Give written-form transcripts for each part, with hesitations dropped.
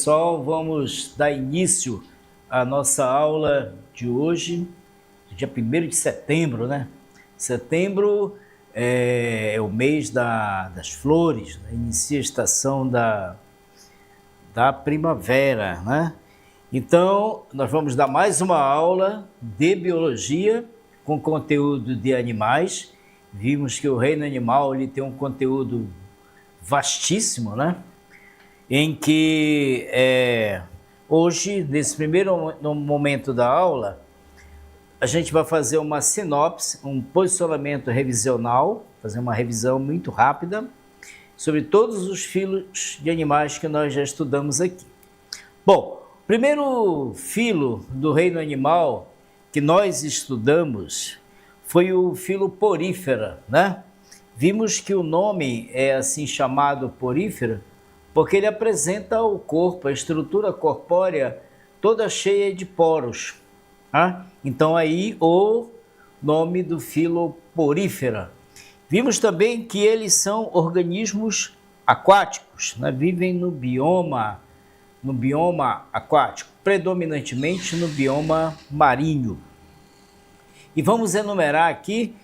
pessoal, vamos dar início à nossa aula de hoje, dia 1º de setembro, né? Setembro é o mês das flores, né? Inicia a estação da primavera, né? Então, nós vamos dar mais uma aula de biologia com conteúdo de animais. Vimos que o reino animal ele tem um conteúdo vastíssimo, né? Em que hoje, nesse primeiro momento da aula, a gente vai fazer uma sinopse, um posicionamento revisional, fazer uma revisão muito rápida sobre todos os filos de animais que nós já estudamos aqui. Bom, o primeiro filo do reino animal que nós estudamos foi o filo Porífera, né? Vimos que o nome é assim chamado Porífera porque ele apresenta o corpo, a estrutura corpórea toda cheia de poros. Tá? Então aí o nome do filo Porífera. Vimos também que eles são organismos aquáticos, né? Vivem no bioma aquático, predominantemente no bioma marinho. E vamos enumerar aqui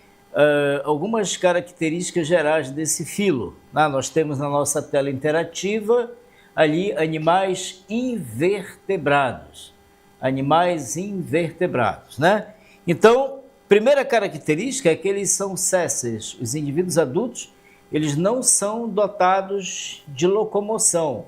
algumas características gerais desse filo. Nós temos na nossa tela interativa ali animais invertebrados. Animais invertebrados, né? Então, primeira característica é que eles são sésseis. Os indivíduos adultos, eles não são dotados de locomoção.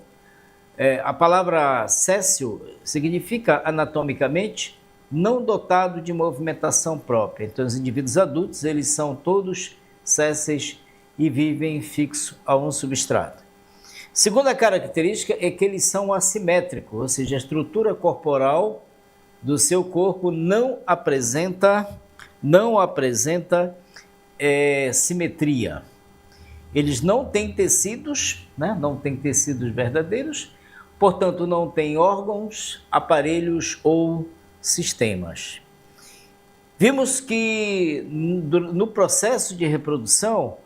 A palavra séssil significa anatomicamente não dotado de movimentação própria. Então, os indivíduos adultos, eles são todos sésseis e vivem fixo a um substrato. Segunda característica é que eles são assimétricos, ou seja, a estrutura corporal do seu corpo não apresenta simetria. Eles não têm tecidos, né? Não têm tecidos verdadeiros, portanto, não têm órgãos, aparelhos ou sistemas. Vimos que no processo de reprodução,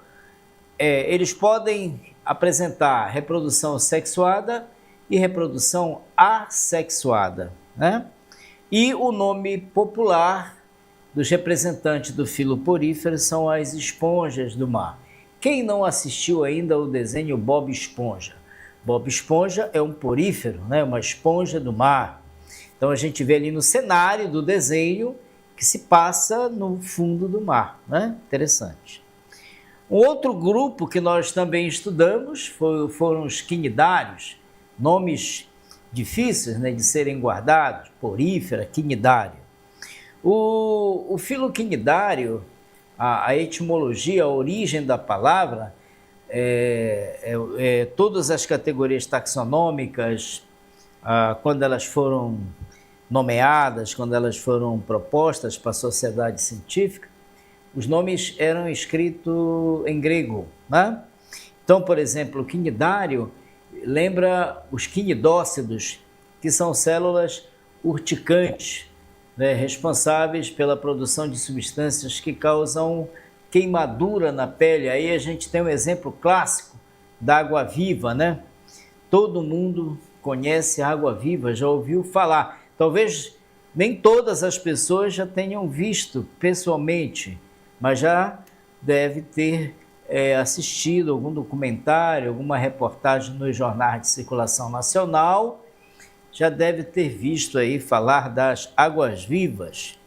eles podem apresentar reprodução sexuada e reprodução assexuada, né? E o nome popular dos representantes do filo Porífera são as esponjas do mar. Quem não assistiu ainda ao desenho Bob Esponja? Bob Esponja é um porífero, né? Uma esponja do mar. Então, a gente vê ali no cenário do desenho que se passa no fundo do mar, né? Interessante. Um outro grupo que nós também estudamos foram os quinidários, nomes difíceis, né, de serem guardados, porífera, quinidário. O filo quinidário, a etimologia, a origem da palavra, todas as categorias taxonômicas, quando elas foram nomeadas, quando elas foram propostas para a sociedade científica, os nomes eram escritos em grego, né? Então, por exemplo, o quinidário lembra os quinidócidos, que são células urticantes, né, responsáveis pela produção de substâncias que causam queimadura na pele. Aí a gente tem um exemplo clássico da água-viva, né? Todo mundo conhece a água-viva, já ouviu falar. Talvez nem todas as pessoas já tenham visto pessoalmente, mas já deve ter assistido algum documentário, alguma reportagem nos jornais de circulação nacional, já deve ter visto aí falar das águas-vivas.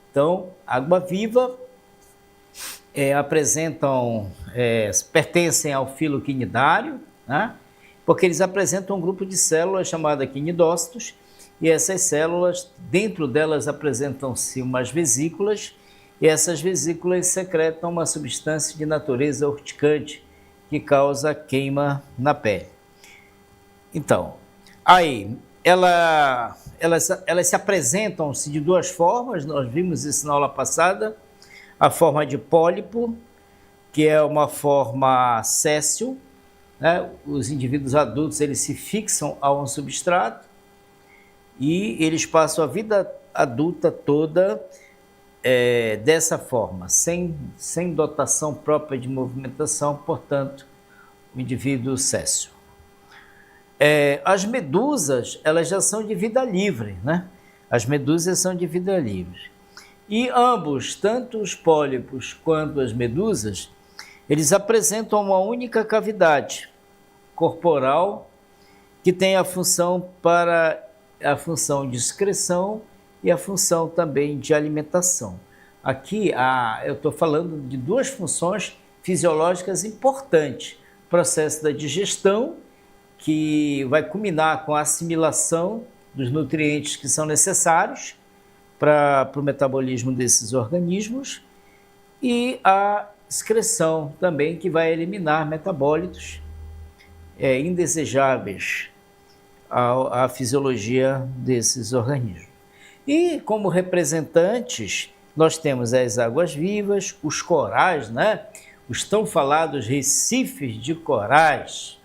Então, água-viva pertencem ao filo quinidário, né? Porque eles apresentam um grupo de células chamada quinidócitos, e essas células, dentro delas apresentam-se umas vesículas, e essas vesículas secretam uma substância de natureza urticante que causa queima na pele. Então, aí, elas se apresentam-se de duas formas, nós vimos isso na aula passada, a forma de pólipo, que é uma forma séssil, né? Os indivíduos adultos eles se fixam a um substrato, e eles passam a vida adulta toda dessa forma, sem dotação própria de movimentação, portanto, o indivíduo séssil. As medusas, elas já são de vida livre, né? As medusas são de vida livre. E ambos, tanto os pólipos quanto as medusas, eles apresentam uma única cavidade corporal que tem a função de excreção e a função também de alimentação. Aqui eu estou falando de duas funções fisiológicas importantes. O processo da digestão, que vai culminar com a assimilação dos nutrientes que são necessários para o metabolismo desses organismos, e a excreção também, que vai eliminar metabólitos indesejáveis à fisiologia desses organismos. E como representantes, nós temos as águas-vivas, os corais, né? Os tão falados recifes de corais,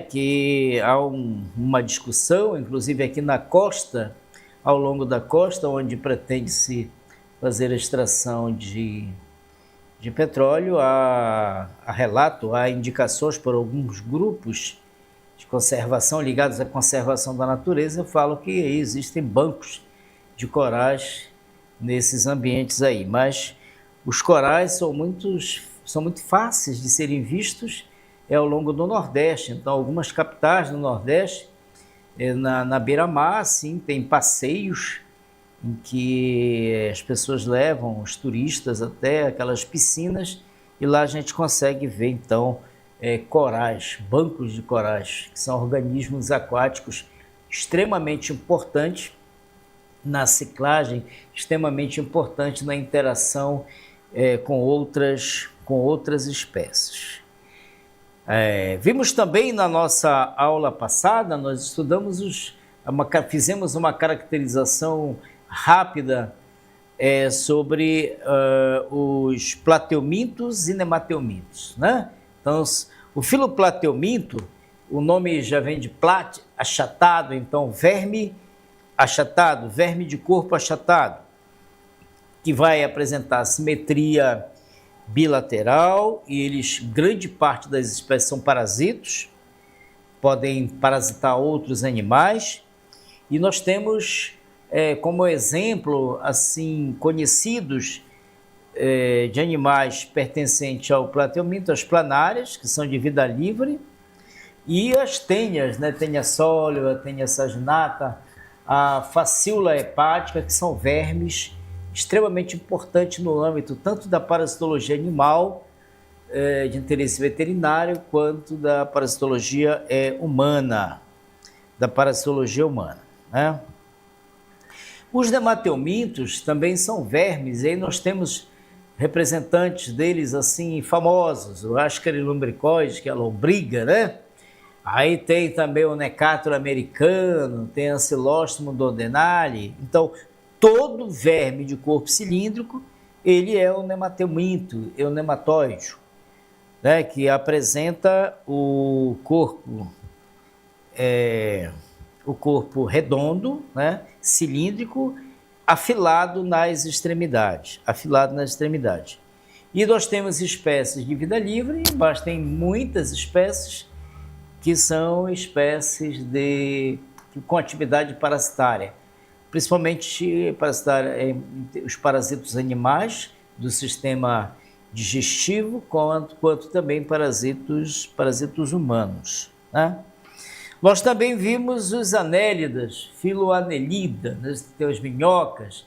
que há uma discussão, inclusive aqui na costa, ao longo da costa, onde pretende-se fazer a extração de petróleo, há indicações por alguns grupos de conservação ligados à conservação da natureza, falam que existem bancos de corais nesses ambientes aí, mas os corais são muito fáceis de serem vistos ao longo do Nordeste. Então, algumas capitais do Nordeste, na beira-mar, sim, tem passeios em que as pessoas levam os turistas até aquelas piscinas, e lá a gente consegue ver, então, corais, bancos de corais, que são organismos aquáticos extremamente importantes na ciclagem, extremamente importantes na interação com outras espécies. Vimos também na nossa aula passada, nós estudamos fizemos uma caracterização rápida sobre os plateumintos e nematelmintos, né? Então, o filoplateuminto, o nome já vem de plat, achatado, então verme achatado, verme de corpo achatado, que vai apresentar simetria bilateral, e grande parte das espécies são parasitos, podem parasitar outros animais, e nós temos como exemplo assim conhecidos de animais pertencentes ao plateuminto, as planárias, que são de vida livre, e as tênias, né? Tênia sólida, tênia saginata, a facíola hepática, que são vermes extremamente importantes no âmbito tanto da parasitologia animal, de interesse veterinário, quanto da parasitologia humana, né? Os nematelmintos também são vermes, e aí nós temos representantes deles assim famosos, o Ascaris lumbricoides, que é a lombriga, né? Aí tem também o Necátoro americano, tem a Ancylostrum duodenale. Então, todo verme de corpo cilíndrico, ele é o nematelminto, é o nematóide, né? Que apresenta o corpo redondo, né? Cilíndrico, afilado nas extremidades. E nós temos espécies de vida livre, mas tem muitas espécies que são espécies com atividade parasitária, principalmente os parasitos animais do sistema digestivo, quanto também parasitos humanos, né? Nós também vimos os anélidas, filoanelida, né? Tem as minhocas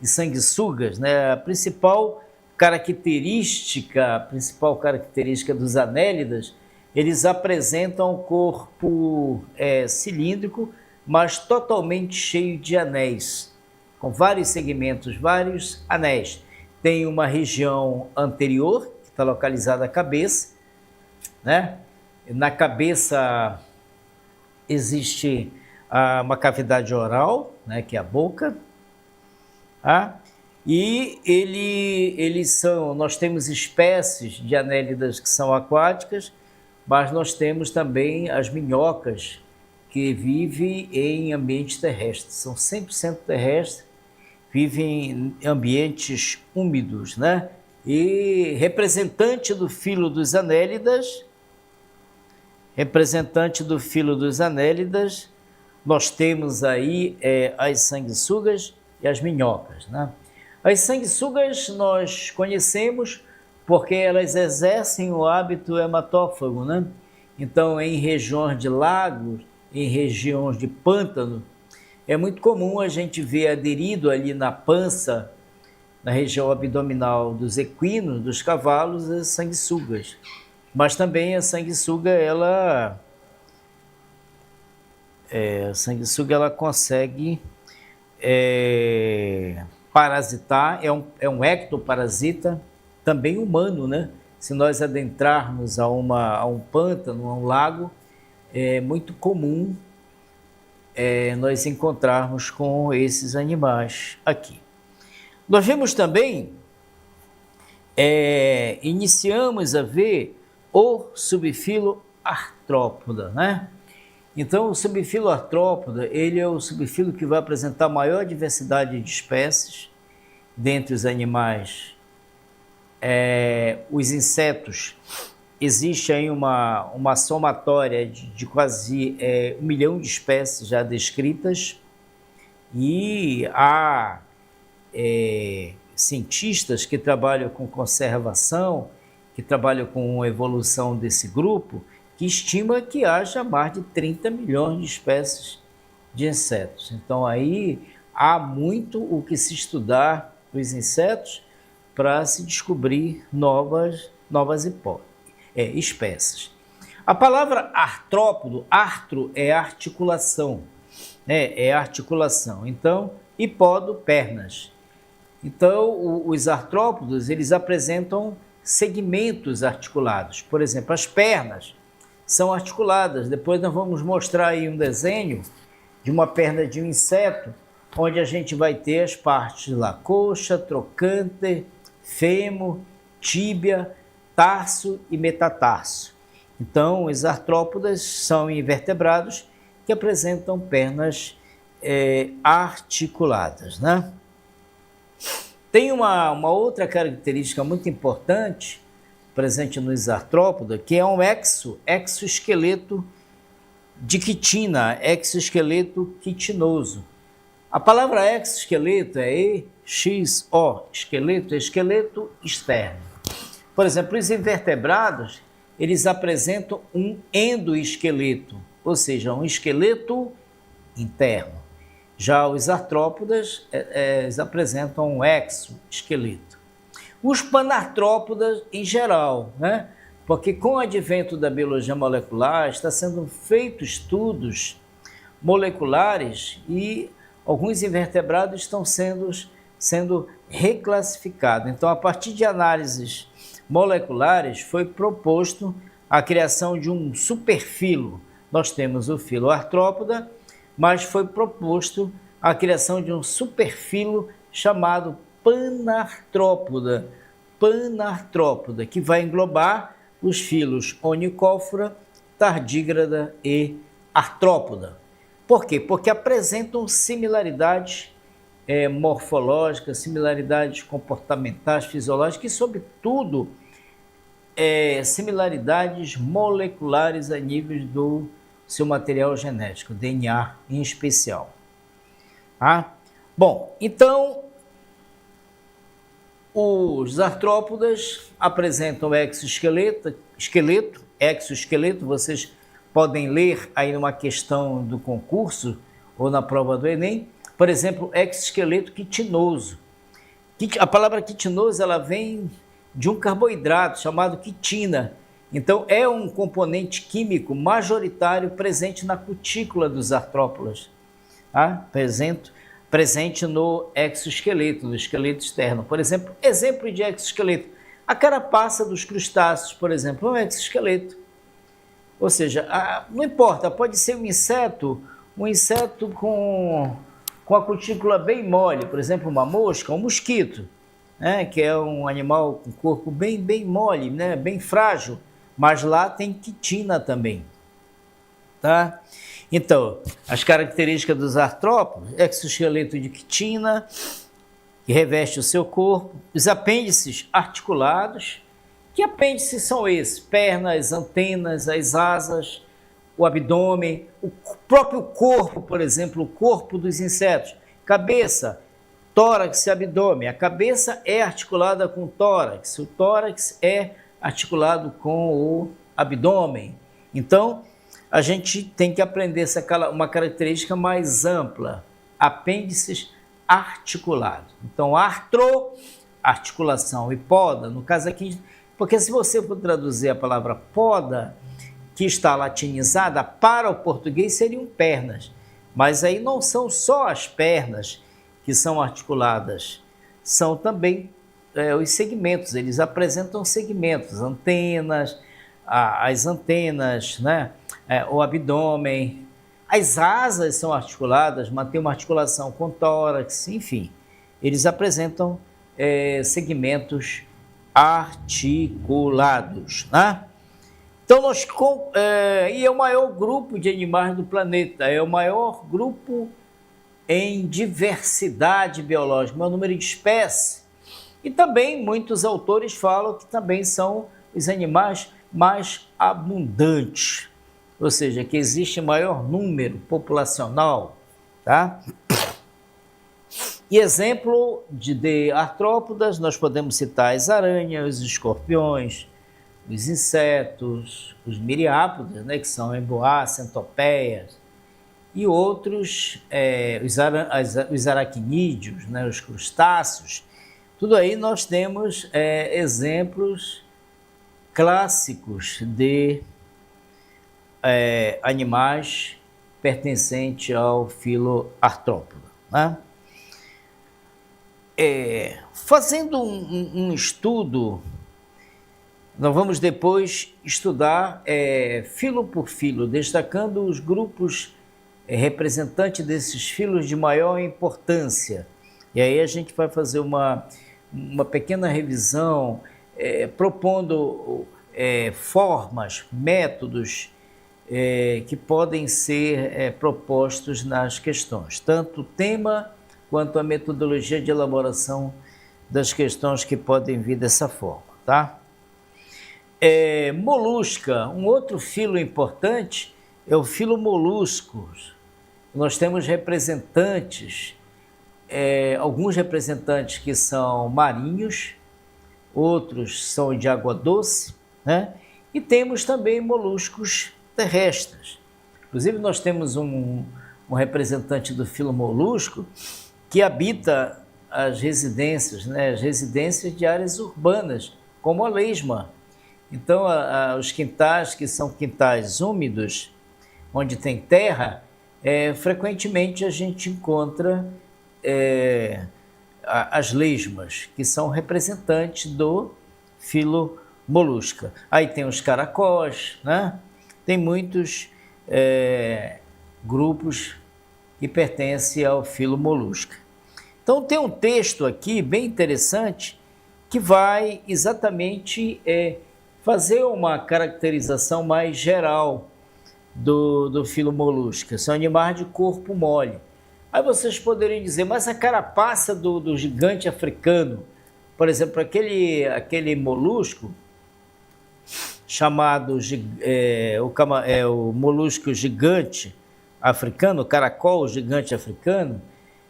e sanguessugas, né? A principal característica dos anélidas, eles apresentam um corpo cilíndrico, mas totalmente cheio de anéis, com vários segmentos, vários anéis. Tem uma região anterior, que está localizada a cabeça, né? Na cabeça existe uma cavidade oral, né, que é a boca, tá? E nós temos espécies de anélidas que são aquáticas, mas nós temos também as minhocas, que vivem em ambientes terrestres, são 100% terrestres, vivem em ambientes úmidos, né? E representante do filo dos anélidas representante do filo dos anélidas, nós temos aí as sanguessugas e as minhocas, né? As sanguessugas nós conhecemos porque elas exercem o hábito hematófago, né? Então, em regiões de lagos, em regiões de pântano, é muito comum a gente ver aderido ali na pança, na região abdominal dos equinos, dos cavalos, as sanguessugas. Mas também a sanguessuga, ela consegue parasitar, é um ectoparasita, também humano, né? Se nós adentrarmos a um pântano, a um lago, é muito comum nós encontrarmos com esses animais aqui. Nós vemos também, iniciamos a ver o subfilo Artrópoda, né? Então, o subfilo Artrópoda, ele é o subfilo que vai apresentar maior diversidade de espécies dentre os animais. Os insetos, existe aí uma somatória de quase 1 milhão de espécies já descritas, e há cientistas que trabalham com conservação, que trabalham com evolução desse grupo, que estima que haja mais de 30 milhões de espécies de insetos. Então aí há muito o que se estudar dos insetos para se descobrir novas espécies. A palavra artrópodo, artro é articulação, né? É articulação. Então, e podo, pernas. Então, os artrópodos, eles apresentam segmentos articulados. Por exemplo, as pernas são articuladas. Depois nós vamos mostrar aí um desenho de uma perna de um inseto, onde a gente vai ter as partes lá, coxa, trocânter, fêmur, tíbia, tarso e metatarso. Então, os artrópodas são invertebrados que apresentam pernas articuladas, né? Tem uma outra característica muito importante presente nos artrópodas, que é um exoesqueleto de quitina, exoesqueleto quitinoso. A palavra exoesqueleto é EXO, esqueleto, é esqueleto externo. Por exemplo, os invertebrados, eles apresentam um endoesqueleto, ou seja, um esqueleto interno. Já os artrópodas, eles apresentam um exoesqueleto. Os panartrópodas em geral, né? Porque com o advento da biologia molecular, está sendo feitos estudos moleculares e alguns invertebrados estão sendo reclassificados. Então, a partir de análises moleculares, foi proposto a criação de um superfilo. Nós temos o filo artrópoda, mas foi proposto a criação de um superfilo chamado panartrópoda, que vai englobar os filos Onychophoras, tardígrada e artrópoda. Por quê? Porque apresentam similaridades morfológicas, similaridades comportamentais, fisiológicas e, sobretudo, similaridades moleculares a nível do seu material genético, DNA em especial. Bom, então, os artrópodas apresentam exoesqueleto, vocês podem ler aí numa questão do concurso ou na prova do Enem, por exemplo, exoesqueleto quitinoso. A palavra quitinoso, ela vem de um carboidrato chamado quitina. Então, é um componente químico majoritário presente na cutícula dos artrópodas, tá? Presente no exoesqueleto, no esqueleto externo. Por exemplo, exemplo de exoesqueleto. A carapaça dos crustáceos, por exemplo, é um exoesqueleto. Ou seja, não importa, pode ser um inseto com a cutícula bem mole, por exemplo, uma mosca, um mosquito, né, que é um animal com corpo bem mole, né, bem frágil, mas lá tem quitina também, tá? Então, as características dos artrópodos, exoesqueleto de quitina, que reveste o seu corpo, os apêndices articulados. Que apêndices são esses? Pernas, antenas, as asas, o abdômen, o próprio corpo, por exemplo, o corpo dos insetos. Cabeça, tórax e abdômen. A cabeça é articulada com o tórax é articulado com o abdômen. Então, a gente tem que aprender uma característica mais ampla, apêndices articulados. Então, articulação, e poda, no caso aqui, porque se você for traduzir a palavra poda, que está latinizada, para o português seriam pernas, mas aí não são só as pernas que são articuladas, são também os segmentos, eles apresentam segmentos, antenas, as antenas, né? O abdômen, as asas são articuladas, mantém uma articulação com o tórax, enfim, eles apresentam segmentos articulados, né? Então, e é o maior grupo de animais do planeta, é o maior grupo em diversidade biológica, o maior número de espécies. E também muitos autores falam que também são os animais mais abundantes, ou seja, que existe maior número populacional, tá? E exemplo de artrópodas, nós podemos citar as aranhas, os escorpiões, os insetos, os miriápodes, né, que são emboás, centopeias, e outros, os aracnídeos, né, os crustáceos. Tudo aí nós temos exemplos clássicos de animais pertencentes ao filo artrópoda, né? Fazendo um estudo, nós vamos depois estudar filo por filo, destacando os grupos representantes desses filos de maior importância. E aí a gente vai fazer uma pequena revisão, propondo formas, métodos que podem ser propostos nas questões, tanto o tema quanto a metodologia de elaboração das questões que podem vir dessa forma, tá? Molusca, um outro filo importante é o filo moluscos. Nós temos representantes, alguns representantes que são marinhos, outros são de água doce, né? E temos também moluscos terrestres. Inclusive nós temos um representante do filo molusco que habita as residências, né? As residências de áreas urbanas, como a lesma. Então, os quintais que são quintais úmidos, onde tem terra, frequentemente a gente encontra as lesmas, que são representantes do filo molusca. Aí tem os caracóis, né? Tem muitos grupos que pertencem ao filo molusca. Então, tem um texto aqui bem interessante que vai exatamente fazer uma caracterização mais geral do filo molusca. São animais de corpo mole. Aí vocês poderiam dizer, mas a carapaça do gigante africano, por exemplo, aquele molusco chamado o molusco gigante africano, o caracol gigante africano,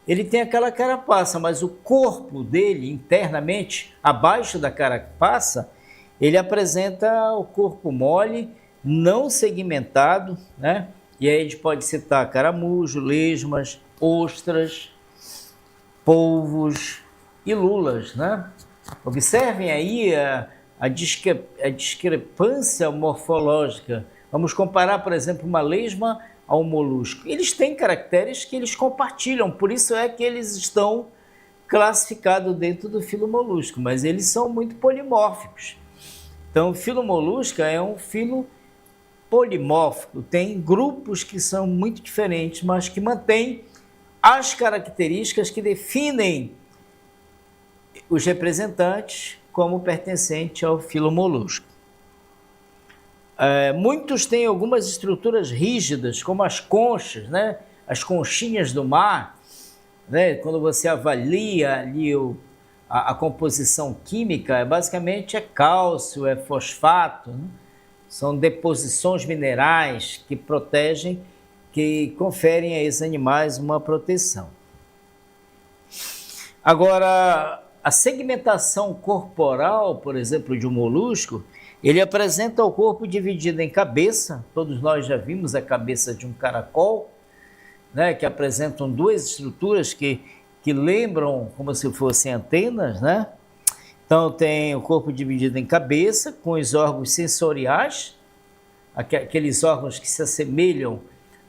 ele tem aquela carapaça, mas o corpo dele, internamente, abaixo da carapaça, ele apresenta o corpo mole, não segmentado, né? E aí a gente pode citar caramujo, lesmas, ostras, polvos e lulas, né? Observem aí a discrepância morfológica. Vamos comparar, por exemplo, uma lesma ao molusco. Eles têm caracteres que eles compartilham, por isso é que eles estão classificados dentro do filo molusco, mas eles são muito polimórficos. Então, o filo molusca é um filo polimórfico, tem grupos que são muito diferentes, mas que mantêm as características que definem os representantes como pertencentes ao filo molusco. Muitos têm algumas estruturas rígidas, como as conchas, né? As conchinhas do mar, né? Quando você avalia ali a composição química, basicamente é cálcio, é fosfato, né? São deposições minerais que protegem, que conferem a esses animais uma proteção. Agora, a segmentação corporal, por exemplo, de um molusco, ele apresenta o corpo dividido em cabeça, todos nós já vimos a cabeça de um caracol, né, que apresentam duas estruturas que lembram como se fossem antenas, né? Então tem o corpo dividido em cabeça, com os órgãos sensoriais, aqueles órgãos que se assemelham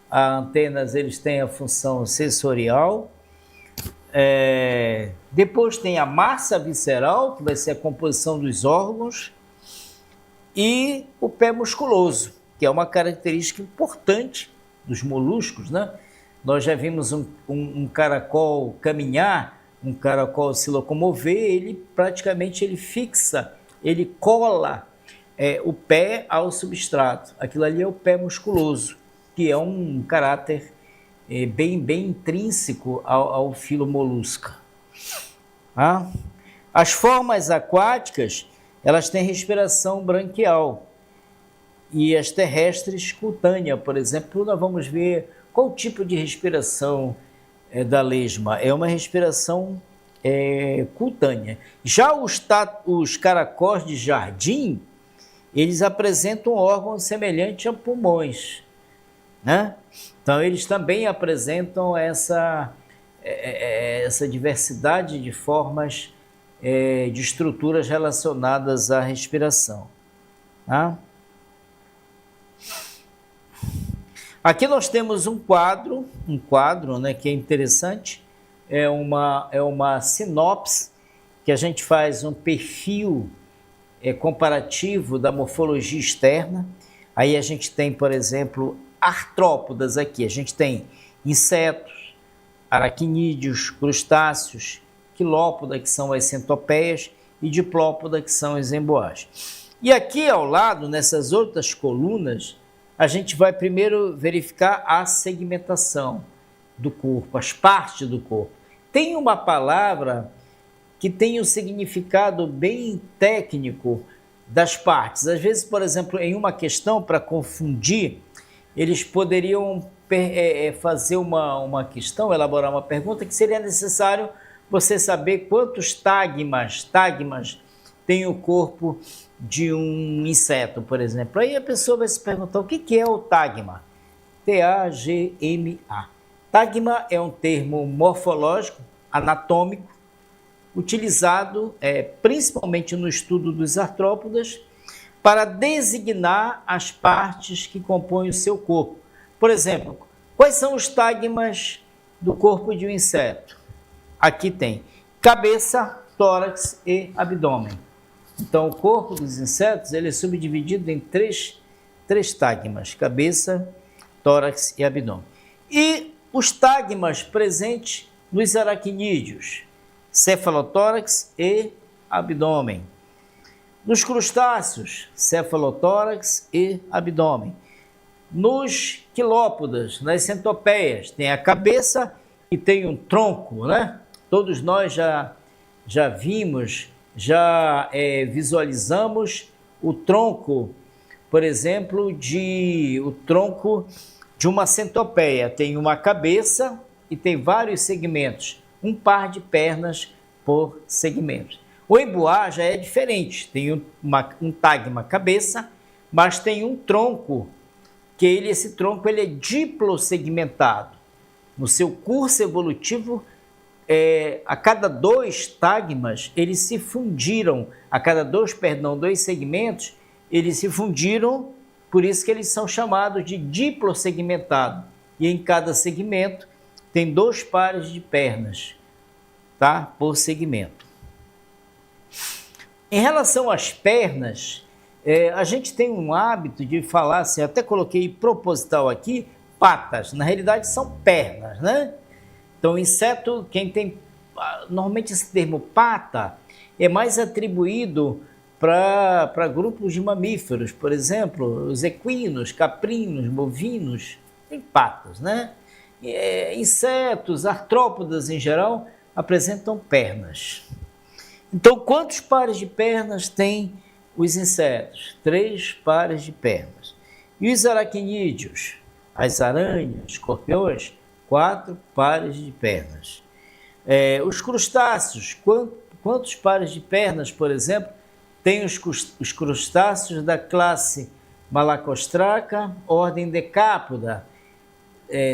a antenas, eles têm a função sensorial. Depois tem a massa visceral, que vai ser a composição dos órgãos, e o pé musculoso, que é uma característica importante dos moluscos, né? Nós já vimos um caracol caminhar, um caracol se locomover, ele praticamente fixa, ele cola o pé ao substrato. Aquilo ali é o pé musculoso, que é um caráter bem intrínseco ao filo molusca. As formas aquáticas, elas têm respiração branquial, e as terrestres cutânea, por exemplo. Nós vamos ver qual tipo de respiração da lesma. É uma respiração cutânea. Já os caracóis de jardim, eles apresentam órgãos semelhantes a pulmões, né? Então, eles também apresentam essa diversidade de formas de estruturas relacionadas à respiração. Tá? Aqui nós temos um quadro, né, que é interessante, é uma sinopse, que a gente faz um perfil comparativo da morfologia externa. Aí a gente tem, por exemplo, artrópodas aqui, a gente tem insetos, aracnídeos, crustáceos, quilópoda, que são as centopeias, e diplópoda, que são as emboás. E aqui ao lado, nessas outras colunas, a gente vai primeiro verificar a segmentação do corpo, as partes do corpo. Tem uma palavra que tem um significado bem técnico das partes. Às vezes, por exemplo, em uma questão, para confundir, eles poderiam fazer uma questão, elaborar uma pergunta, que seria necessário você saber quantos tagmas tem o corpo de um inseto, por exemplo. Aí a pessoa vai se perguntar, o que é o tagma? T-A-G-M-A. Tagma é um termo morfológico, anatômico, utilizado principalmente no estudo dos artrópodas, para designar as partes que compõem o seu corpo. Por exemplo, quais são os tagmas do corpo de um inseto? Aqui tem cabeça, tórax e abdômen. Então, o corpo dos insetos ele é subdividido em três tagmas: cabeça, tórax e abdômen. E os tagmas presentes nos aracnídeos: cefalotórax e abdômen. Nos crustáceos, cefalotórax e abdômen. Nos quilópodas, nas centopeias, tem a cabeça e tem um tronco, né? Todos nós já vimos, já visualizamos o tronco, por exemplo, o tronco de uma centopeia. Tem uma cabeça e tem vários segmentos, um par de pernas por segmento. O emboá já é diferente, tem um tagma cabeça, mas tem um tronco, que esse tronco é diplosegmentado. No seu curso evolutivo, a cada dois tagmas, eles se fundiram, dois segmentos, eles se fundiram, por isso que eles são chamados de diplosegmentado. E em cada segmento tem 2 pares de pernas, tá? Por segmento. Em relação às pernas, a gente tem um hábito de falar assim, até coloquei proposital aqui, patas. Na realidade são pernas, né? Então, inseto, normalmente esse termo pata é mais atribuído para grupos de mamíferos, por exemplo, os equinos, caprinos, bovinos, tem patas, né? Insetos, artrópodas em geral, apresentam pernas. Então, quantos pares de pernas tem os insetos, 3 pares de pernas. E os aracnídeos, as aranhas, escorpiões, 4 pares de pernas. Os crustáceos, quantos pares de pernas, por exemplo, tem os crustáceos da classe Malacostraca, ordem Decápoda,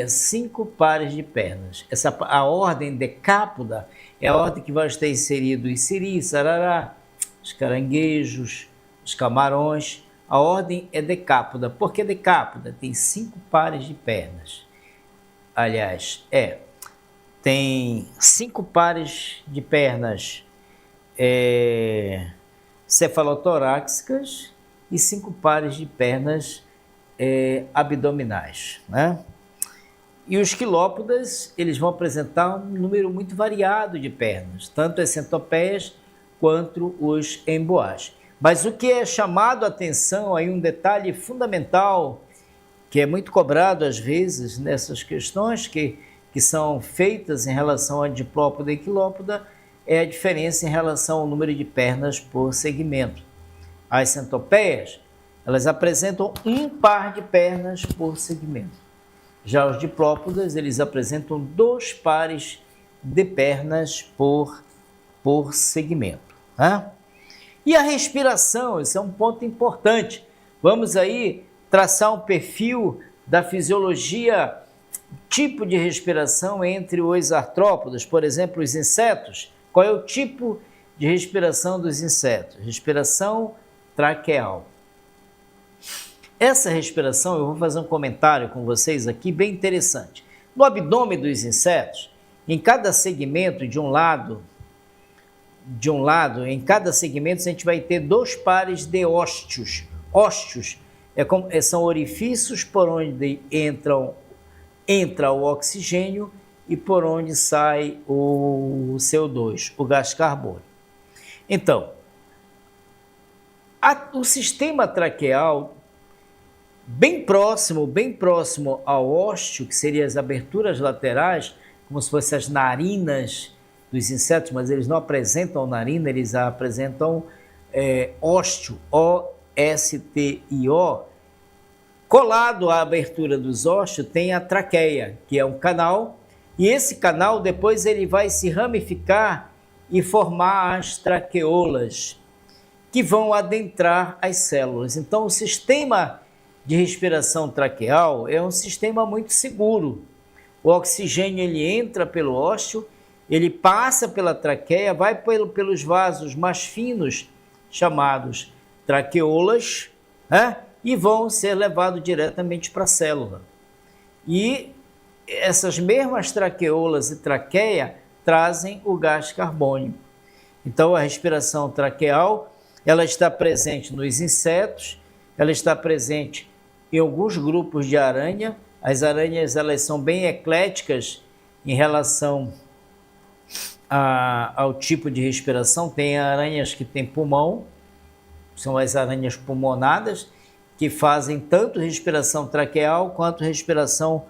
5 pares de pernas. A ordem Decápoda é a ordem que vai estar inserido os siris, sarará, os caranguejos, os camarões. A ordem é Decápoda. Por que Decápoda? Tem 5 pares de pernas. Aliás, tem 5 pares de pernas cefalotoráxicas e 5 pares de pernas abdominais, né? E os quilópodas, eles vão apresentar um número muito variado de pernas, tanto as centopeias quanto os emboás. Mas o que é chamado a atenção, aí um detalhe fundamental, que é muito cobrado às vezes nessas questões que são feitas em relação a diplópoda e quilópoda, é a diferença em relação ao número de pernas por segmento. As centopeias, elas apresentam 1 par de pernas por segmento. Já os diplópodas, eles apresentam 2 pares de pernas por segmento, né? E a respiração, esse é um ponto importante. Vamos aí traçar um perfil da fisiologia, tipo de respiração entre os artrópodes, por exemplo, os insetos. Qual é o tipo de respiração dos insetos? Respiração traqueal. Essa respiração, eu vou fazer um comentário com vocês aqui bem interessante. No abdômen dos insetos, em cada segmento em cada segmento a gente vai ter 2 pares de ósteos. Ósteos são orifícios por onde entra o oxigênio e por onde sai o CO2, o gás carbônico. Então, o sistema traqueal, bem próximo ao ósteo, que seriam as aberturas laterais, como se fossem as narinas dos insetos, mas eles não apresentam narina, eles apresentam ósteo, O-S-T-I-O. Colado à abertura dos ósteos tem a traqueia, que é um canal, e esse canal depois ele vai se ramificar e formar as traqueolas, que vão adentrar as células. Então, o sistema de respiração traqueal é um sistema muito seguro. O oxigênio ele entra pelo ósteo, ele passa pela traqueia, vai pelos vasos mais finos, chamados traqueolas, né? E vão ser levados diretamente para a célula. E essas mesmas traqueolas e traqueia trazem o gás carbônico. Então, a respiração traqueal, ela está presente nos insetos, ela está presente em alguns grupos de aranha. As aranhas, elas são bem ecléticas em relação ao tipo de respiração. Tem aranhas que têm pulmão, são as aranhas pulmonadas, que fazem tanto respiração traqueal quanto respiração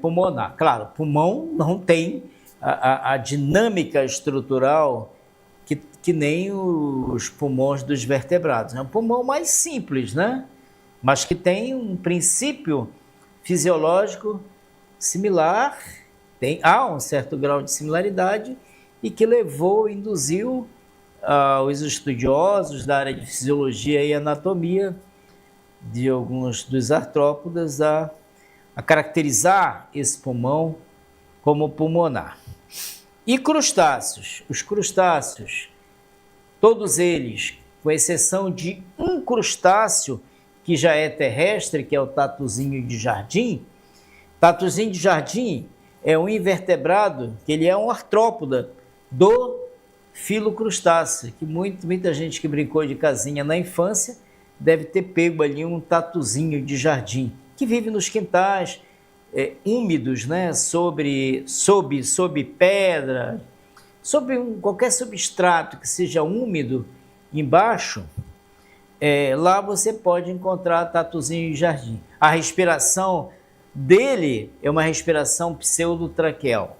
pulmonar. Claro, pulmão não tem a dinâmica estrutural que nem os pulmões dos vertebrados. É um pulmão mais simples, né? Mas que tem um princípio fisiológico similar, há um certo grau de similaridade e que induziu os estudiosos da área de fisiologia e anatomia de alguns dos artrópodes a caracterizar esse pulmão como pulmonar. E crustáceos? Os crustáceos, todos eles, com exceção de um crustáceo que já é terrestre, que é o tatuzinho de jardim. Tatuzinho de jardim é um invertebrado, que ele é um artrópoda do filo crustáceo, que muita gente que brincou de casinha na infância deve ter pego ali um tatuzinho de jardim, que vive nos quintais úmidos, né? sob pedra, sobre qualquer substrato que seja úmido embaixo. Lá você pode encontrar tatuzinho de jardim. A respiração dele é uma respiração pseudotraqueal,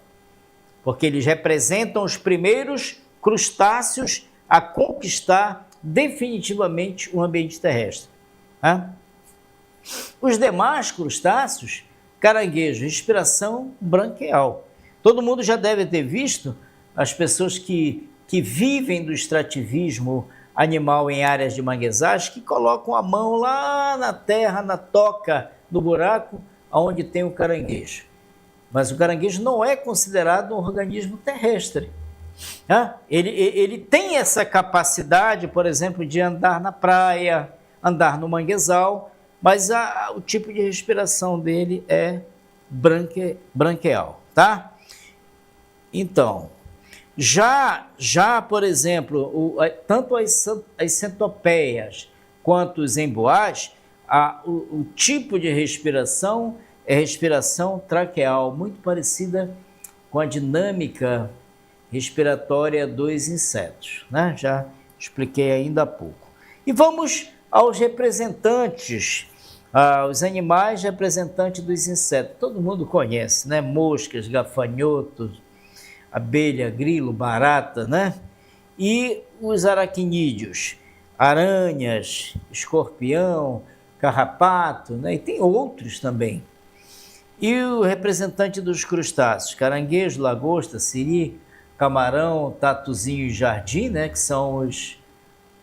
porque eles representam os primeiros crustáceos a conquistar definitivamente o ambiente terrestre. Tá? Os demais crustáceos, caranguejo, respiração branquial. Todo mundo já deve ter visto as pessoas que vivem do extrativismo animal em áreas de manguezais, que colocam a mão lá na terra, na toca, no buraco, onde tem o caranguejo. Mas o caranguejo não é considerado um organismo terrestre. Ele tem essa capacidade, por exemplo, de andar na praia, andar no manguezal, mas o tipo de respiração dele é branquial, tá? Então, já por exemplo, tanto as centopeias quanto os emboás, o tipo de respiração é respiração traqueal, muito parecida com a dinâmica respiratória dos insetos, né? Já expliquei ainda há pouco. E vamos aos representantes, os animais representantes dos insetos. Todo mundo conhece, né? Moscas, gafanhotos, abelha, grilo, barata, né? E os aracnídeos, aranhas, escorpião, carrapato, né? E tem outros também. E o representante dos crustáceos, caranguejo, lagosta, siri, camarão, tatuzinho e jardim, né? Que são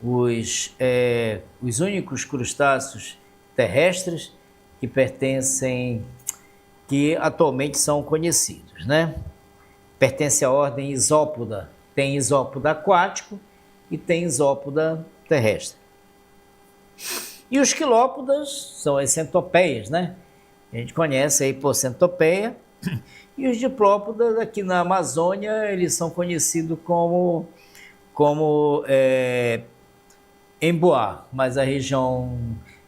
os únicos crustáceos terrestres que atualmente são conhecidos, né? Pertence à ordem Isópoda. Tem isópoda aquático e tem isópoda terrestre. E os quilópodas são as centopeias, né? A gente conhece aí por centopeia. E os diplópodas aqui na Amazônia, eles são conhecidos como emboá, mas a região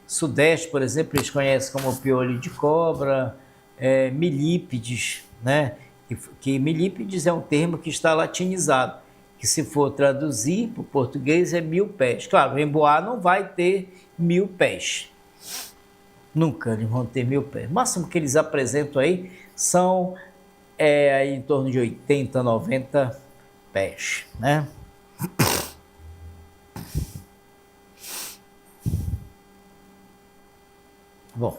sudeste, por exemplo, eles conhecem como piolho de cobra, milípedes, né? Que milípedes é um termo que está latinizado, que se for traduzir para o português é 1000 pés. Claro, o emboá não vai ter 1000 pés. Nunca eles vão ter 1000 pés. O máximo que eles apresentam aí são aí em torno de 80, 90 pés, né? Bom,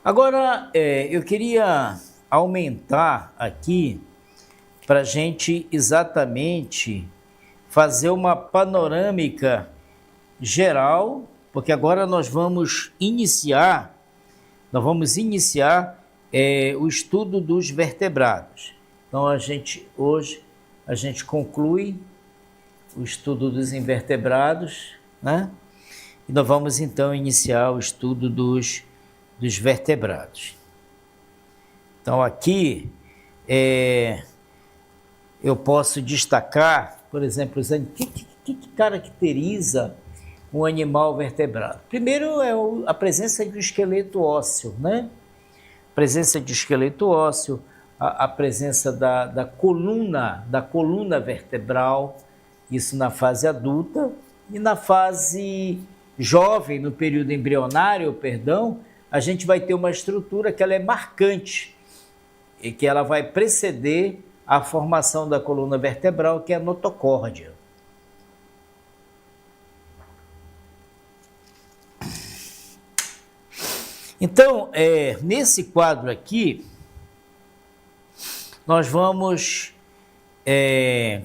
agora eu queria aumentar aqui para a gente exatamente fazer uma panorâmica geral, porque agora nós vamos iniciar o estudo dos vertebrados. Então hoje a gente conclui o estudo dos invertebrados, né? E nós vamos então iniciar o estudo dos vertebrados. Então aqui eu posso destacar, por exemplo, o que caracteriza um animal vertebrado. Primeiro é a presença de um esqueleto ósseo, né? Presença de esqueleto ósseo, a presença da coluna vertebral, isso na fase adulta, e na fase jovem, no período embrionário, a gente vai ter uma estrutura que ela é marcante, e que ela vai preceder a formação da coluna vertebral, que é a notocórdia. Então, nesse quadro aqui, nós vamos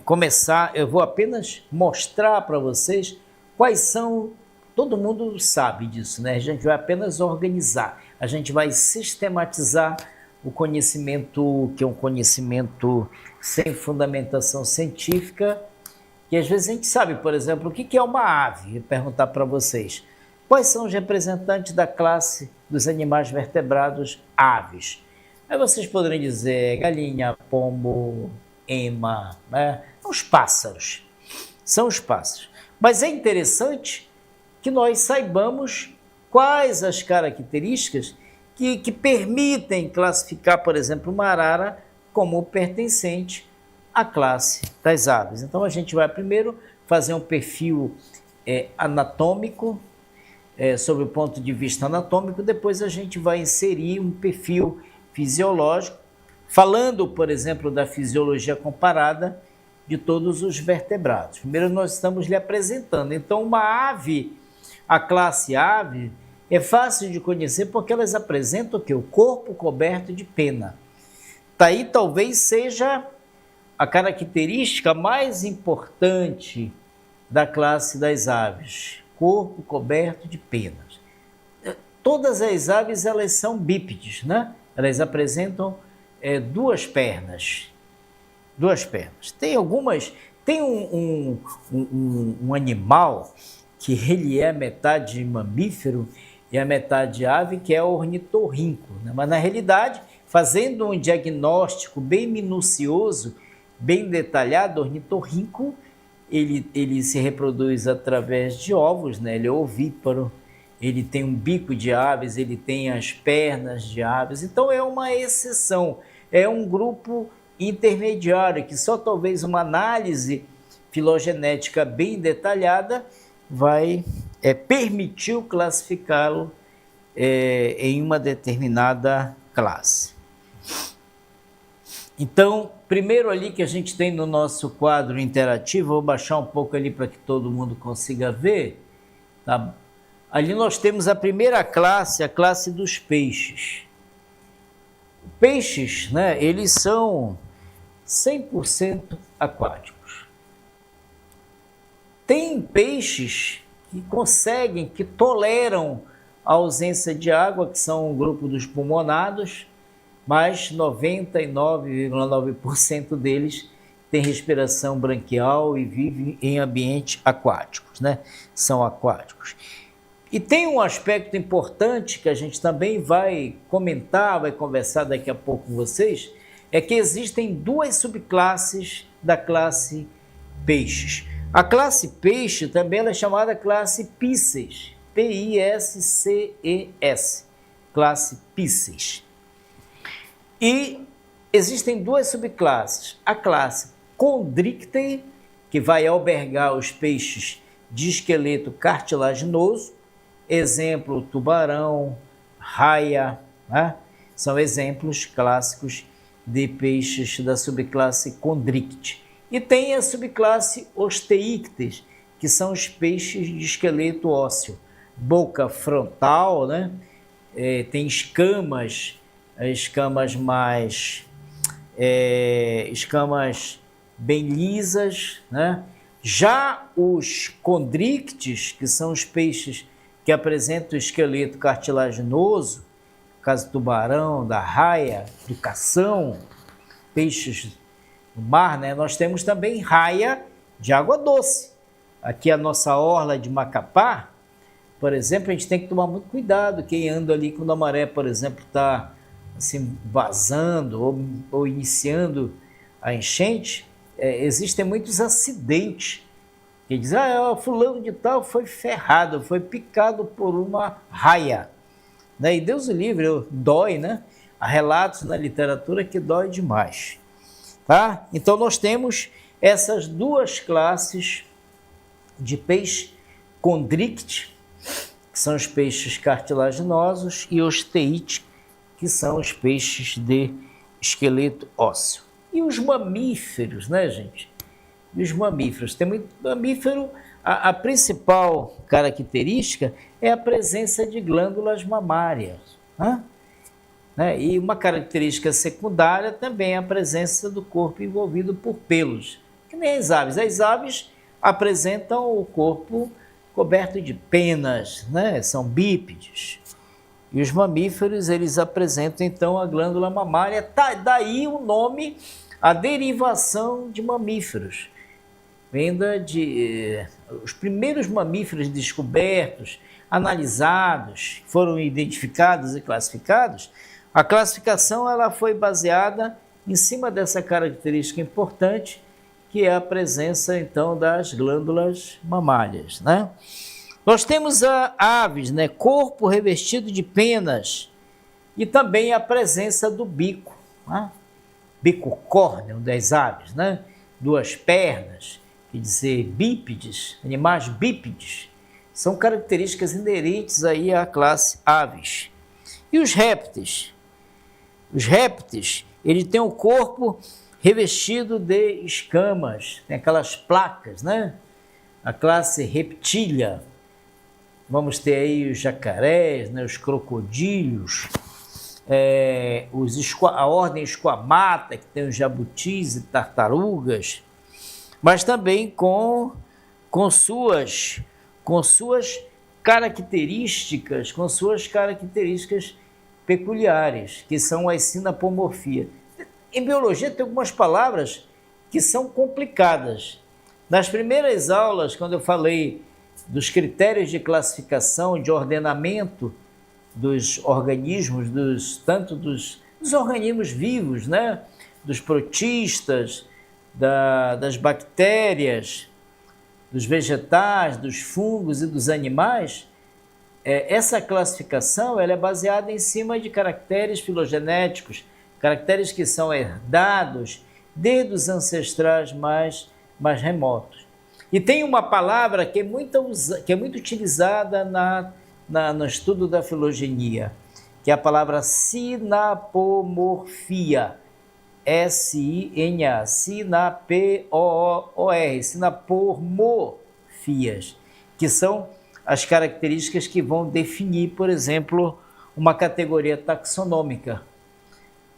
começar, eu vou apenas mostrar para vocês quais são, todo mundo sabe disso, né? A gente vai apenas organizar, a gente vai sistematizar o conhecimento, que é um conhecimento sem fundamentação científica, que às vezes a gente sabe, por exemplo, o que é uma ave, vou perguntar para vocês. Quais são os representantes da classe dos animais vertebrados aves? Aí vocês poderiam dizer galinha, pombo, ema, né? Os pássaros. São os pássaros. Mas é interessante que nós saibamos quais as características que permitem classificar, por exemplo, uma arara como pertencente à classe das aves. Então a gente vai primeiro fazer um perfil anatômico, sob o ponto de vista anatômico, depois a gente vai inserir um perfil fisiológico, falando, por exemplo, da fisiologia comparada de todos os vertebrados. Primeiro nós estamos lhe apresentando. Então, uma ave, a classe ave, é fácil de conhecer porque elas apresentam o quê? O corpo coberto de pena. Daí talvez seja a característica mais importante da classe das aves, corpo coberto de penas. Todas as aves elas são bípedes, né? Elas apresentam duas pernas. Tem um animal que ele é metade mamífero e a metade ave, que é o ornitorrinco, né? Mas na realidade, fazendo um diagnóstico bem minucioso, bem detalhado, o ornitorrinco, ele se reproduz através de ovos, né? Ele é ovíparo, ele tem um bico de aves, ele tem as pernas de aves, então é uma exceção, é um grupo intermediário que só talvez uma análise filogenética bem detalhada vai permitir classificá-lo em uma determinada classe. Então, primeiro ali que a gente tem no nosso quadro interativo, vou baixar um pouco ali para que todo mundo consiga ver, tá? Ali nós temos a primeira classe, a classe dos peixes. Peixes, né, eles são 100% aquáticos. Tem peixes que conseguem, que toleram a ausência de água, que são o grupo dos pulmonados, mas 99,9% deles tem respiração branquial e vivem em ambientes aquáticos, né? São aquáticos. E tem um aspecto importante que a gente também vai comentar, vai conversar daqui a pouco com vocês, é que existem duas subclasses da classe peixes. A classe peixe também é chamada classe Pisces, P-I-S-C-E-S, classe Pisces. E existem duas subclasses, a classe Chondrictei, que vai albergar os peixes de esqueleto cartilaginoso, exemplo, tubarão, raia, né? São exemplos clássicos de peixes da subclasse Chondrictei. E tem a subclasse Osteictes, que são os peixes de esqueleto ósseo, boca frontal, né? Tem escamas bem lisas, né? Já os condrictes, que são os peixes que apresentam o esqueleto cartilaginoso, no caso do tubarão, da raia, do cação, peixes do mar, né? Nós temos também raia de água doce. Aqui a nossa orla de Macapá, por exemplo, a gente tem que tomar muito cuidado. Quem anda ali quando a maré, por exemplo, está assim, vazando ou iniciando a enchente, existem muitos acidentes. Que diz, fulano de tal foi ferrado, foi picado por uma raia. Né? E Deus o livre, dói, né? Há relatos na literatura que dói demais. Tá? Então nós temos essas duas classes de peixe, Chondrictei, que são os peixes cartilaginosos, e Osteictes, que são os peixes de esqueleto ósseo. E os mamíferos, né, gente? E os mamíferos. Tem muito mamífero, a principal característica é a presença de glândulas mamárias. Né? E uma característica secundária também é a presença do corpo envolvido por pelos, que nem as aves. As aves apresentam o corpo coberto de penas, né? São bípedes. E os mamíferos, eles apresentam então a glândula mamária, daí o nome, a derivação de mamíferos. Venda de os primeiros mamíferos descobertos, analisados, foram identificados e classificados. A classificação ela foi baseada em cima dessa característica importante, que é a presença então das glândulas mamárias, né? Nós temos aves, né? Corpo revestido de penas e também a presença do bico, né? Bico córneo das aves, né? Duas pernas, quer dizer, bípedes, animais bípedes, são características inerentes aí à classe aves. E os répteis? Os répteis, ele tem o corpo revestido de escamas, tem aquelas placas, né? A classe reptília. Vamos ter aí os jacarés, né? Os crocodilos, a ordem esquamata, que tem os jabutis e tartarugas, mas também com suas características, peculiares, que são as sinapomorfias. Em biologia tem algumas palavras que são complicadas. Nas primeiras aulas, quando eu falei dos critérios de classificação, de ordenamento dos organismos, tanto dos organismos vivos, né? Dos protistas, das bactérias, dos vegetais, dos fungos e dos animais, essa classificação ela é baseada em cima de caracteres filogenéticos, caracteres que são herdados desde os ancestrais mais remotos. E tem uma palavra que é muito utilizada no estudo da filogenia, que é a palavra sinapomorfia. S-I-N-A, Sinapoor, sinapomorfias, que são as características que vão definir, por exemplo, uma categoria taxonômica.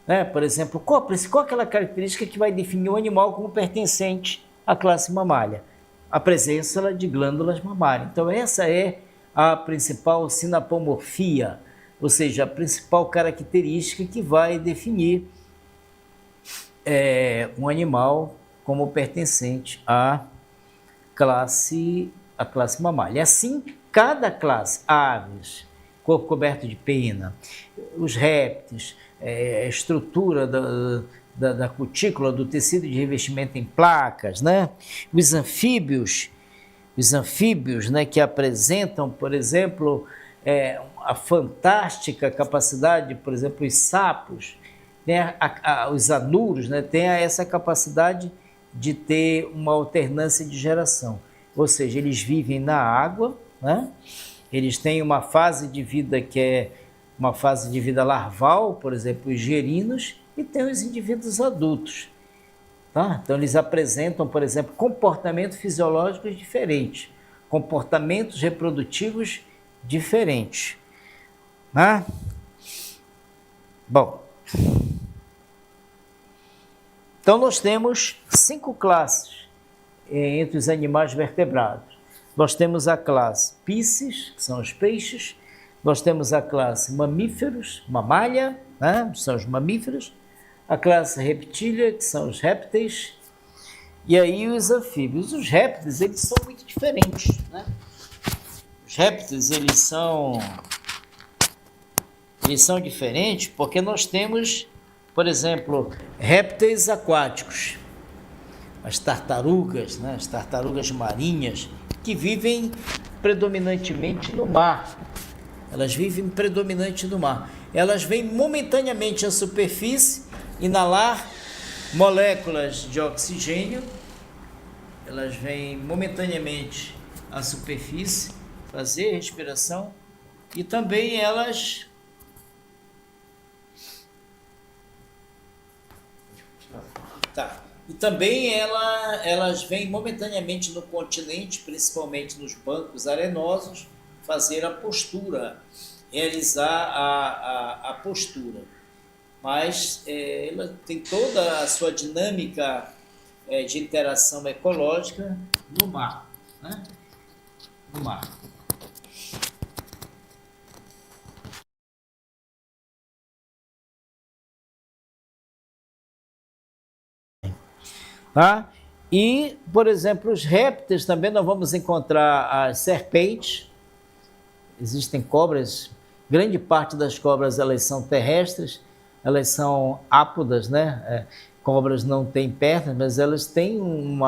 Né? Por exemplo, qual aquela característica que vai definir o animal como pertencente à classe mamália? A presença de glândulas mamárias. Então, essa é a principal sinapomorfia, ou seja, a principal característica que vai definir um animal como pertencente à classe mamália. Assim, cada classe, aves, corpo coberto de pena, os répteis, a estrutura da cutícula, do tecido de revestimento em placas, né? Os anfíbios, né, que apresentam, por exemplo, a fantástica capacidade, por exemplo, os sapos, né, os anuros, né, têm essa capacidade de ter uma alternância de geração, ou seja, eles vivem na água, né? Eles têm uma fase de vida que é uma fase de vida larval, por exemplo, os gerinos, e tem os indivíduos adultos. Tá? Então, eles apresentam, por exemplo, comportamentos fisiológicos diferentes, comportamentos reprodutivos diferentes. Né? Bom, então nós temos 5 classes entre os animais vertebrados. Nós temos a classe Piscis, que são os peixes, nós temos a classe mamíferos, mamália, né? São os mamíferos, a classe reptília, que são os répteis, e aí os anfíbios. Os répteis, eles são muito diferentes, né? Os répteis, eles são diferentes porque nós temos, por exemplo, répteis aquáticos, as tartarugas, né? As tartarugas marinhas, que vivem predominantemente no mar. Elas vivem predominantemente no mar. Elas vêm momentaneamente à superfície, inalar moléculas de oxigênio. Elas vêm momentaneamente à superfície, fazer respiração, e também elas elas vêm momentaneamente no continente, principalmente nos bancos arenosos, fazer a postura, realizar a postura. Mas ela tem toda a sua dinâmica de interação ecológica no mar, né? No mar. Tá? E, por exemplo, os répteis também nós vamos encontrar as serpentes. Existem cobras, grande parte das cobras elas são terrestres, elas são ápodas, né? Cobras não têm pernas, mas elas têm um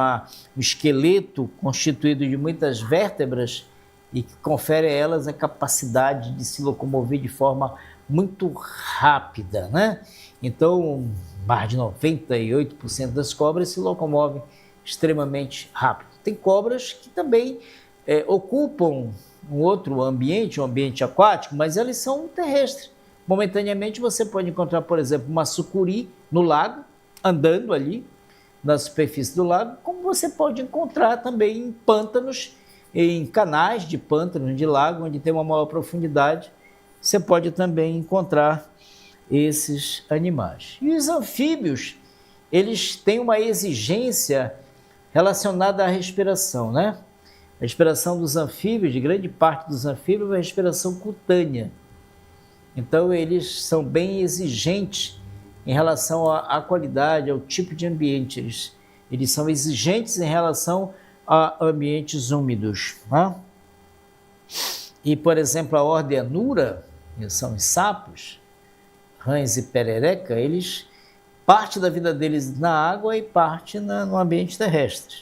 esqueleto constituído de muitas vértebras e que confere a elas a capacidade de se locomover de forma muito rápida, né? Então, mais de 98% das cobras se locomovem extremamente rápido. Tem cobras que também ocupam um outro ambiente, um ambiente aquático, mas elas são terrestres. Momentaneamente você pode encontrar, por exemplo, uma sucuri no lago, andando ali na superfície do lago, como você pode encontrar também em pântanos, em canais de pântanos de lago, onde tem uma maior profundidade, você pode também encontrar esses animais. E os anfíbios, eles têm uma exigência relacionada à respiração, né? A respiração dos anfíbios, de grande parte dos anfíbios, é a respiração cutânea. Então, eles são bem exigentes em relação à qualidade, ao tipo de ambiente. Eles são exigentes em relação a ambientes úmidos, né? E, por exemplo, a ordem Anura, que são os sapos, rãs e perereca, eles, parte da vida deles na água e parte no ambiente terrestre.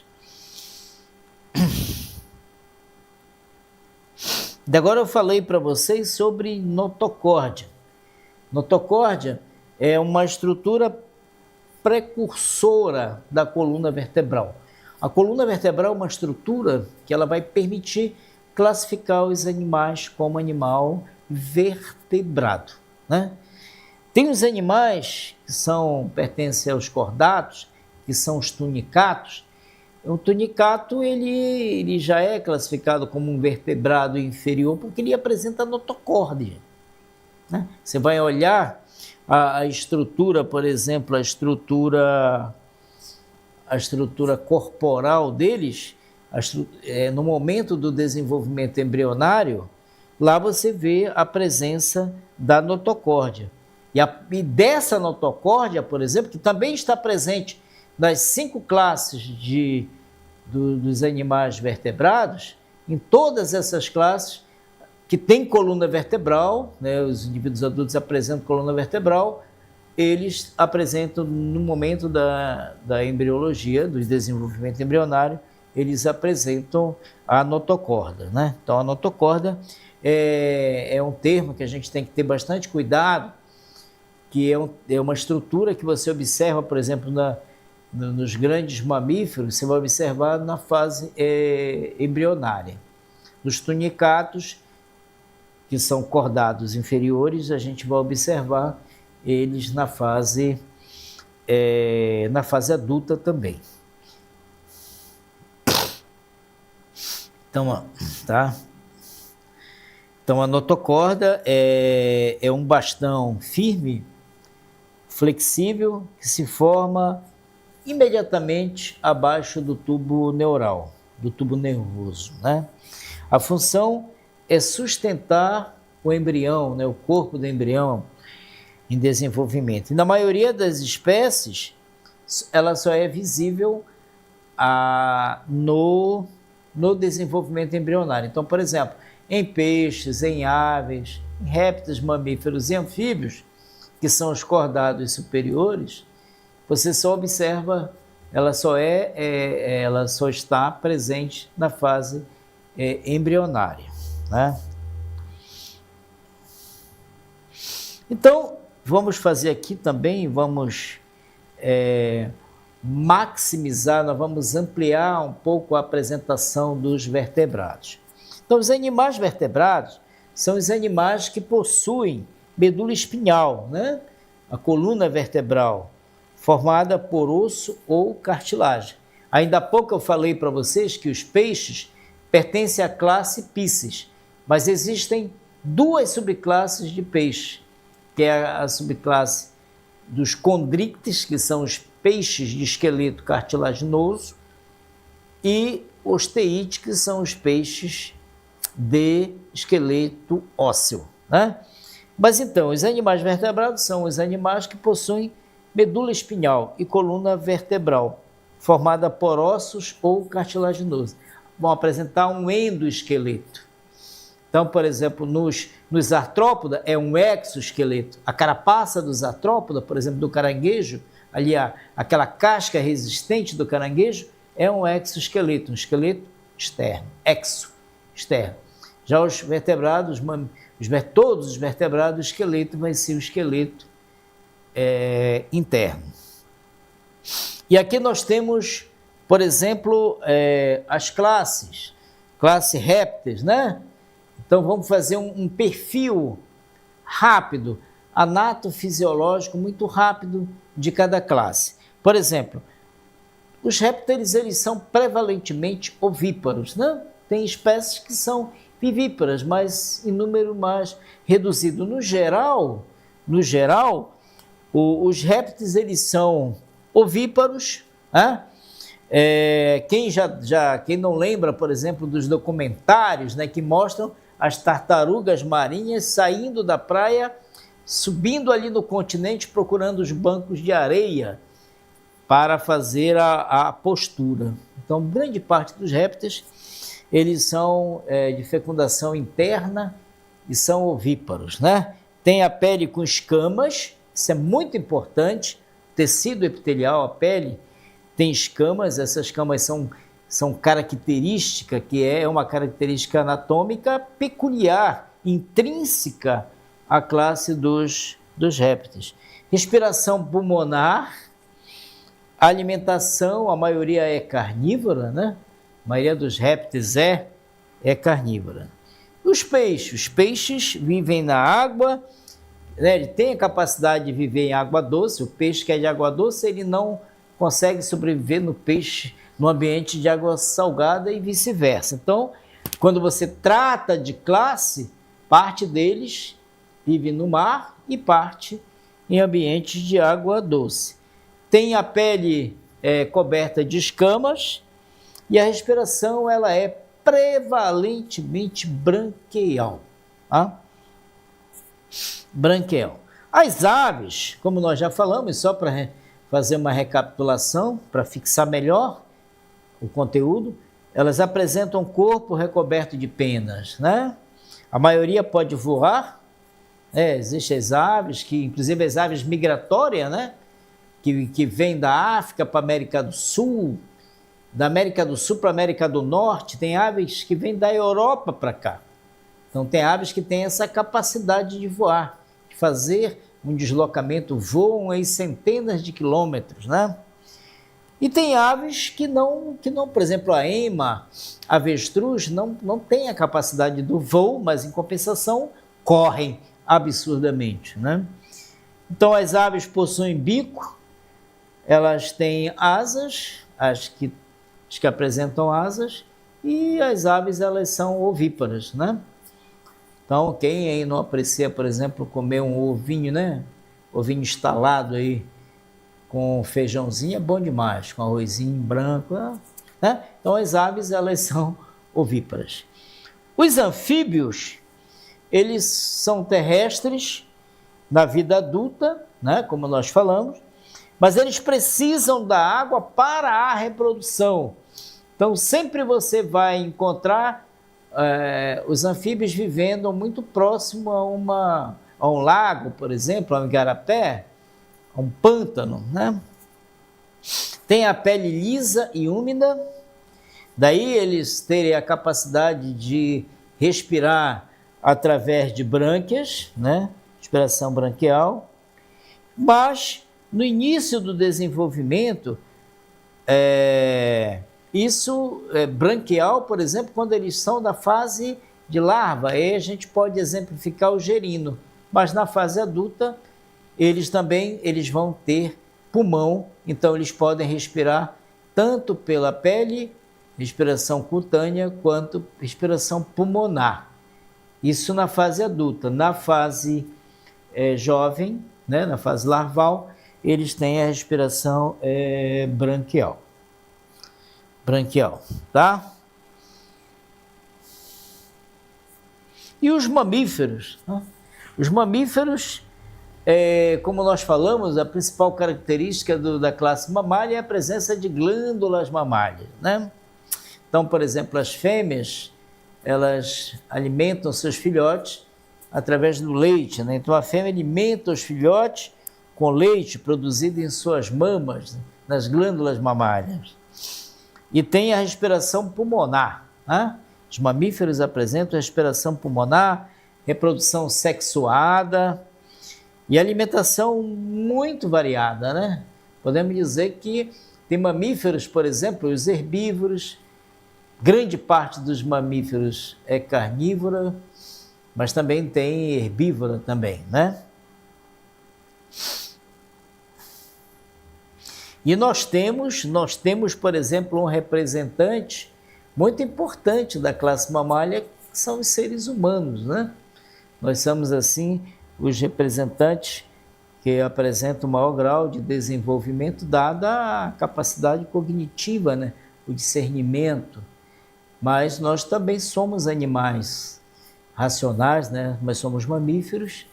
E agora eu falei para vocês sobre notocórdia. Notocórdia é uma estrutura precursora da coluna vertebral. A coluna vertebral é uma estrutura que ela vai permitir classificar os animais como animal vertebrado, né? Tem os animais que pertencem aos cordados, que são os tunicatos. O tunicato ele já é classificado como um vertebrado inferior porque ele apresenta notocórdia, né? Você vai olhar a estrutura, por exemplo, a estrutura corporal deles, no momento do desenvolvimento embrionário, lá você vê a presença da notocórdia. E dessa notocórdia, por exemplo, que também está presente nas 5 classes dos animais vertebrados, em todas essas classes que tem coluna vertebral, né, os indivíduos adultos apresentam coluna vertebral, eles apresentam no momento da embriologia, do desenvolvimento embrionário, eles apresentam a notocorda, né? Então a notocorda é um termo que a gente tem que ter bastante cuidado, que é uma estrutura que você observa, por exemplo, nos grandes mamíferos, você vai observar na fase embrionária. Nos tunicatos, que são cordados inferiores, a gente vai observar eles na fase adulta também. Então, tá? Então, a notocorda é um bastão firme, flexível, que se forma imediatamente abaixo do tubo neural, do tubo nervoso, né? A função é sustentar o embrião, né, o corpo do embrião em desenvolvimento. E na maioria das espécies, ela só é visível no desenvolvimento embrionário. Então, por exemplo, em peixes, em aves, em répteis, mamíferos e anfíbios, que são os cordados superiores, você só observa, ela só está presente na fase embrionária, né? Então, vamos fazer aqui também, vamos maximizar, nós vamos ampliar um pouco a apresentação dos vertebrados. Então, os animais vertebrados são os animais que possuem medula espinhal, né? A coluna vertebral, formada por osso ou cartilagem. Ainda há pouco eu falei para vocês que os peixes pertencem à classe Piscis, mas existem 2 subclasses de peixe, que é a subclasse dos condrictes, que são os peixes de esqueleto cartilaginoso, e os teítes, que são os peixes de esqueleto ósseo, né? Mas então, os animais vertebrados são os animais que possuem medula espinhal e coluna vertebral, formada por ossos ou cartilaginoso. Vão apresentar um endoesqueleto. Então, por exemplo, nos artrópoda é um exoesqueleto. A carapaça dos artrópoda, por exemplo, do caranguejo, ali aquela casca resistente do caranguejo, é um exoesqueleto, um esqueleto externo, externo. Já os vertebrados, todos os vertebrados, o esqueleto vai ser o esqueleto interno. E aqui nós temos, por exemplo, as classes, classe répteis, né? Então vamos fazer um perfil rápido, anatofisiológico muito rápido de cada classe. Por exemplo, os répteis eles são prevalentemente ovíparos, né? Tem espécies que são vivíparas, mas em número mais reduzido. No geral, os répteis eles são ovíparos, né? Quem não lembra, por exemplo, dos documentários, né, que mostram as tartarugas marinhas saindo da praia, subindo ali no continente, procurando os bancos de areia para fazer a postura. Então, grande parte dos répteis, eles são de fecundação interna e são ovíparos, né? Tem a pele com escamas, isso é muito importante, tecido epitelial, a pele tem escamas, essas escamas são característica, que é uma característica anatômica peculiar, intrínseca à classe dos répteis. Respiração pulmonar, alimentação, a maioria é carnívora, né? A maioria dos répteis é carnívora. Os peixes vivem na água, né? Ele tem a capacidade de viver em água doce. O peixe que é de água doce, ele não consegue sobreviver no ambiente de água salgada e vice-versa. Então, quando você trata de classe, parte deles vive no mar e parte em ambientes de água doce. Tem a pele coberta de escamas e a respiração ela é prevalentemente branquial. Tá? Branquial. As aves, como nós já falamos, só para fazer uma recapitulação, para fixar melhor o conteúdo, elas apresentam um corpo recoberto de penas, né? A maioria pode voar, existem as aves, inclusive as aves migratórias, né? Que vêm da África para a América do Sul, da América do Sul para a América do Norte, tem aves que vêm da Europa para cá. Então tem aves que têm essa capacidade de voar, de fazer um deslocamento, voam em centenas de quilômetros, né? E tem aves que não, por exemplo, a ema, a avestruz, não tem a capacidade do voo, mas em compensação correm absurdamente, né? Então as aves possuem bico, elas têm asas, as que apresentam asas, e as aves elas são ovíparas, né? Então, quem aí não aprecia, por exemplo, comer um ovinho, né? Ovinho estalado aí com feijãozinho é bom demais, com arrozinho branco, né? Então, as aves, elas são ovíparas. Os anfíbios, eles são terrestres na vida adulta, né? Como nós falamos, mas eles precisam da água para a reprodução. Então, sempre você vai encontrar os anfíbios vivendo muito próximo a um lago, por exemplo, a um igarapé, a um pântano, né? Tem a pele lisa e úmida, daí eles terem a capacidade de respirar através de brânquias, né? Respiração branquial, mas no início do desenvolvimento, isso é branquial, por exemplo, quando eles são da fase de larva, aí a gente pode exemplificar o gerino, mas na fase adulta eles vão ter pulmão, então eles podem respirar tanto pela pele, respiração cutânea, quanto respiração pulmonar. Isso na fase adulta. Na fase jovem, né, na fase larval, eles têm a respiração branquial. Tá? E os mamíferos? Né? Os mamíferos, como nós falamos, a principal característica da classe mamária é a presença de glândulas mamárias, né? Então, por exemplo, as fêmeas, elas alimentam seus filhotes através do leite, né? Então, a fêmea alimenta os filhotes com leite produzido em suas mamas, né? Nas glândulas mamárias. E tem a respiração pulmonar, né? Os mamíferos apresentam respiração pulmonar, reprodução sexuada e alimentação muito variada, né? Podemos dizer que tem mamíferos, por exemplo, os herbívoros, grande parte dos mamíferos é carnívora, mas também tem herbívora também, né? E nós temos, por exemplo, um representante muito importante da classe mamália, que são os seres humanos, né? Nós somos, assim, os representantes que apresentam o maior grau de desenvolvimento, dada a capacidade cognitiva, né? O discernimento. Mas nós também somos animais racionais, né? Nós somos mamíferos.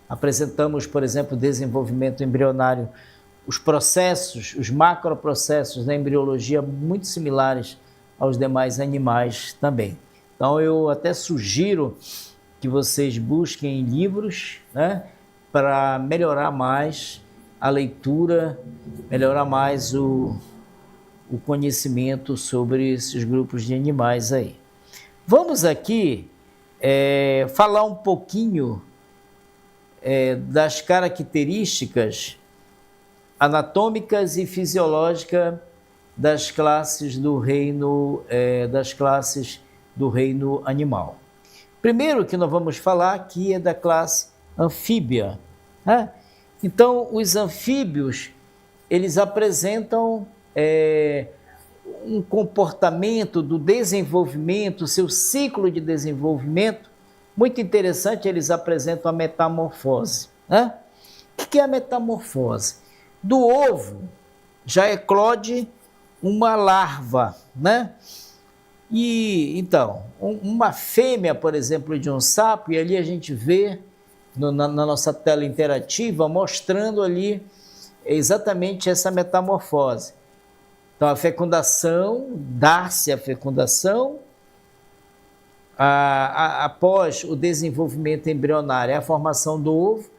Apresentamos, por exemplo, desenvolvimento embrionário, os processos, os macroprocessos da embriologia muito similares aos demais animais também. Então eu até sugiro que vocês busquem livros, né, para melhorar mais a leitura, melhorar mais o conhecimento sobre esses grupos de animais aí. Vamos aqui falar um pouquinho das características anatômicas e fisiológicas das classes do reino animal. Primeiro que nós vamos falar aqui é da classe anfíbia, né? Então, os anfíbios, eles apresentam um comportamento do desenvolvimento, seu ciclo de desenvolvimento, muito interessante. Eles apresentam a metamorfose, né? O que é a metamorfose? Do ovo já eclode uma larva, né? E então, uma fêmea, por exemplo, de um sapo, e ali a gente vê na nossa tela interativa, mostrando ali exatamente essa metamorfose. Então, a fecundação, dá-se a fecundação, após o desenvolvimento embrionário, é a formação do ovo.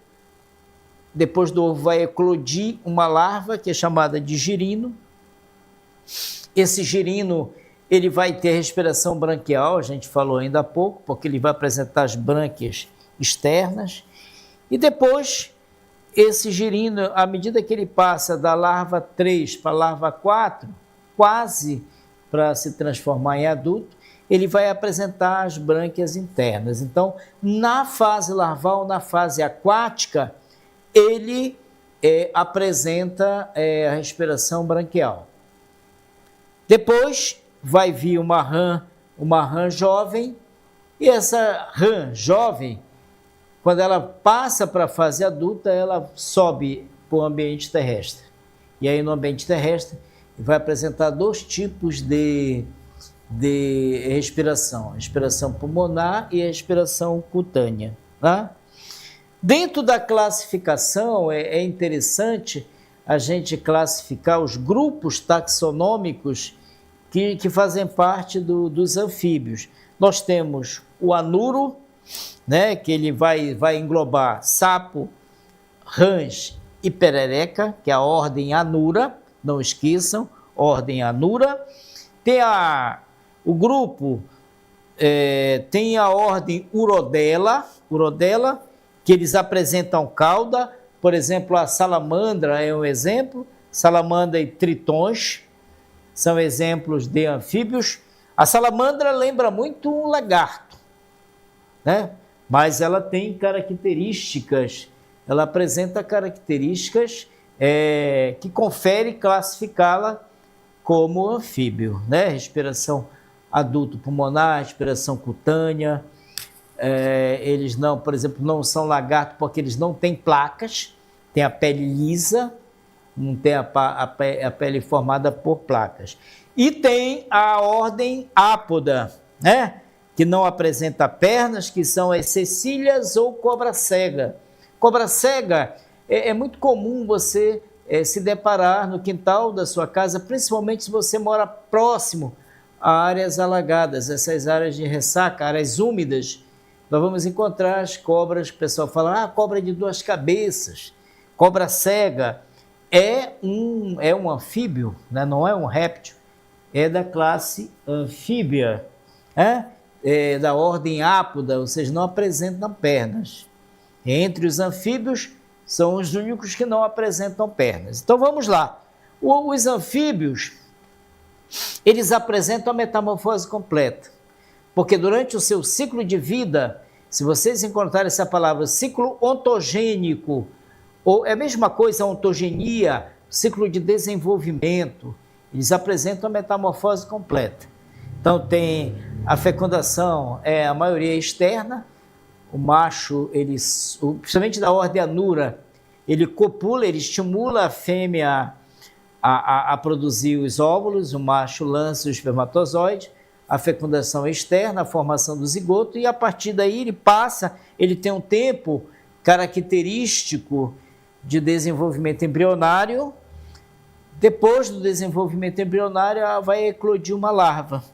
Depois do ovo vai eclodir uma larva, que é chamada de girino. Esse girino, ele vai ter respiração branquial, a gente falou ainda há pouco, porque ele vai apresentar as brânquias externas. E depois, esse girino, à medida que ele passa da larva 3 para a larva 4, quase para se transformar em adulto, ele vai apresentar as brânquias internas. Então, na fase larval, na fase aquática, ele apresenta a respiração branquial. Depois vai vir uma rã jovem, e essa rã jovem, quando ela passa para a fase adulta, ela sobe para o ambiente terrestre. E aí no ambiente terrestre vai apresentar dois tipos de respiração: a respiração pulmonar e a respiração cutânea, tá? Dentro da classificação, é interessante a gente classificar os grupos taxonômicos que fazem parte dos anfíbios. Nós temos o anuro, né, que ele vai englobar sapo, rãs e perereca, que é a ordem Anura, não esqueçam, ordem Anura. Tem o grupo, tem a ordem Urodela, que eles apresentam cauda. Por exemplo, a salamandra é um exemplo, salamandra e tritões são exemplos de anfíbios. A salamandra lembra muito um lagarto, né? Mas ela tem características, ela apresenta características que confere classificá-la como anfíbio, né? Respiração adulto pulmonar, respiração cutânea. Eles não, por exemplo, não são lagarto porque eles não têm placas, têm a pele lisa, não tem a pele formada por placas. E tem a ordem Apoda, né? Que não apresenta pernas, que são as cecílias ou cobra cega. Cobra cega é muito comum você se deparar no quintal da sua casa, principalmente se você mora próximo a áreas alagadas, essas áreas de ressaca, áreas úmidas. Nós vamos encontrar as cobras, o pessoal fala, cobra de duas cabeças, cobra cega. É um anfíbio, né? Não é um réptil, é da classe anfíbia, da ordem Apoda, ou seja, não apresentam pernas. Entre os anfíbios, são os únicos que não apresentam pernas. Então vamos lá. Os anfíbios, eles apresentam a metamorfose completa, porque durante o seu ciclo de vida, se vocês encontrarem essa palavra, ciclo ontogênico, ou é a mesma coisa, ontogenia, ciclo de desenvolvimento, eles apresentam a metamorfose completa. Então tem a fecundação, a maioria externa, o macho, principalmente da ordem Anura, ele copula, ele estimula a fêmea a produzir os óvulos, o macho lança o espermatozoide, a fecundação externa, a formação do zigoto, e a partir daí ele tem um tempo característico de desenvolvimento embrionário. Depois do desenvolvimento embrionário, vai eclodir uma larva,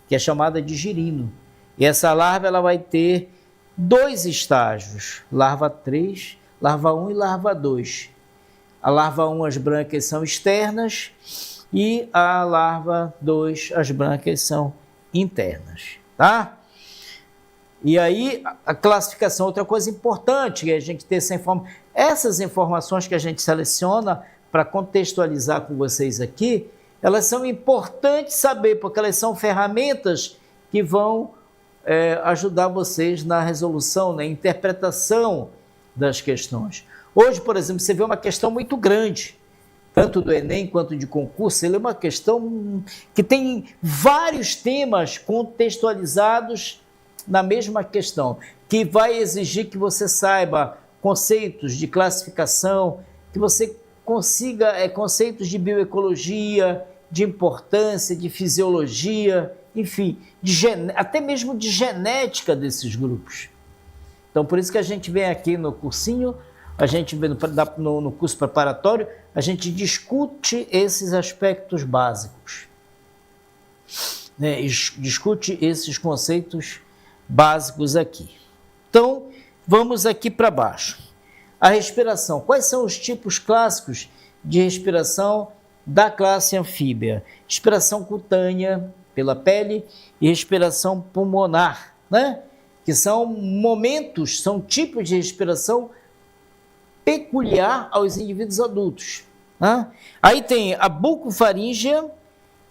que é chamada de girino. E essa larva ela vai ter 2 estágios, larva 3, larva 1 e larva 2. A larva 1, as brânquias são externas, e a larva 2, as brânquias são internas, tá? E aí, a classificação, outra coisa importante, é a gente ter essas informações que a gente seleciona para contextualizar com vocês aqui, elas são importantes saber, porque elas são ferramentas que vão ajudar vocês na resolução, na interpretação das questões. Hoje, por exemplo, você vê uma questão muito grande, tanto do Enem quanto de concurso, ele é uma questão que tem vários temas contextualizados na mesma questão, que vai exigir que você saiba conceitos de classificação, que você consiga conceitos de bioecologia, de importância, de fisiologia, enfim, até mesmo de genética desses grupos. Então, por isso que a gente vem aqui no cursinho, a gente vem no curso preparatório, a gente discute esses aspectos básicos, né? Discute esses conceitos básicos aqui. Então, vamos aqui para baixo. A respiração. Quais são os tipos clássicos de respiração da classe anfíbia? Respiração cutânea, pela pele, e respiração pulmonar, né? Que são momentos, são tipos de respiração peculiar aos indivíduos adultos, né? Aí tem a bucofaríngea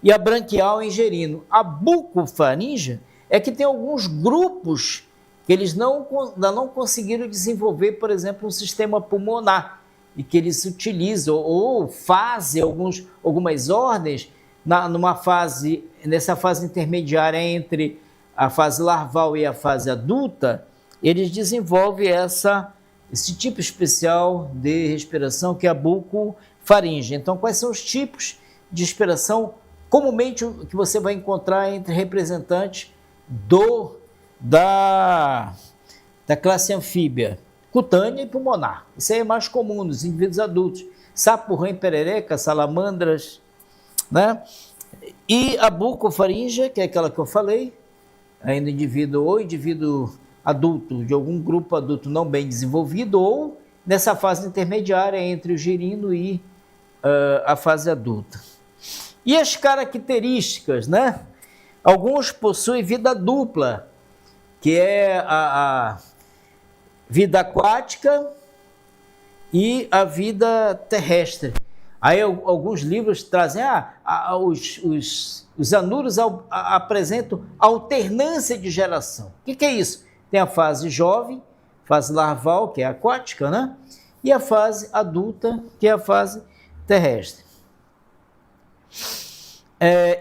e a branquial ingerino. A bucofaríngea é que tem alguns grupos que eles ainda não conseguiram desenvolver, por exemplo, um sistema pulmonar, e que eles utilizam ou fazem algumas ordens nessa fase intermediária entre a fase larval e a fase adulta, eles desenvolvem esse tipo especial de respiração, que é a bucofaríngea. Então, quais são os tipos de respiração comumente que você vai encontrar entre representantes da classe anfíbia? Cutânea e pulmonar. Isso aí é mais comum nos indivíduos adultos. Sapo, rã, perereca, salamandras, né? E a bucofaríngea, que é aquela que eu falei, ainda indivíduo adulto, de algum grupo adulto não bem desenvolvido, ou nessa fase intermediária entre o girino e a fase adulta. E as características, né? Alguns possuem vida dupla, que é a vida aquática e a vida terrestre. Aí alguns livros trazem, os anuros apresentam alternância de geração. O que é isso? Tem a fase jovem, fase larval, que é aquática, né? E a fase adulta, que é a fase terrestre.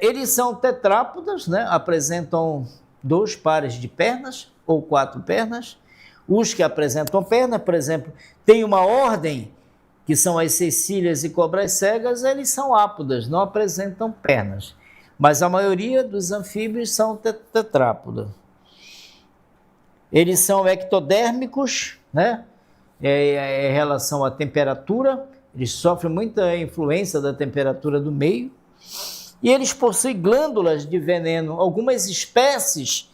Eles são tetrápodas, né? Apresentam 2 pares de pernas ou 4 pernas. Os que apresentam perna, por exemplo, tem uma ordem, que são as cecílias e cobras cegas, eles são ápodas, não apresentam pernas. Mas a maioria dos anfíbios são tetrápodas. Eles são ectodérmicos, né? Em relação à temperatura, eles sofrem muita influência da temperatura do meio. E eles possuem glândulas de veneno. Algumas espécies,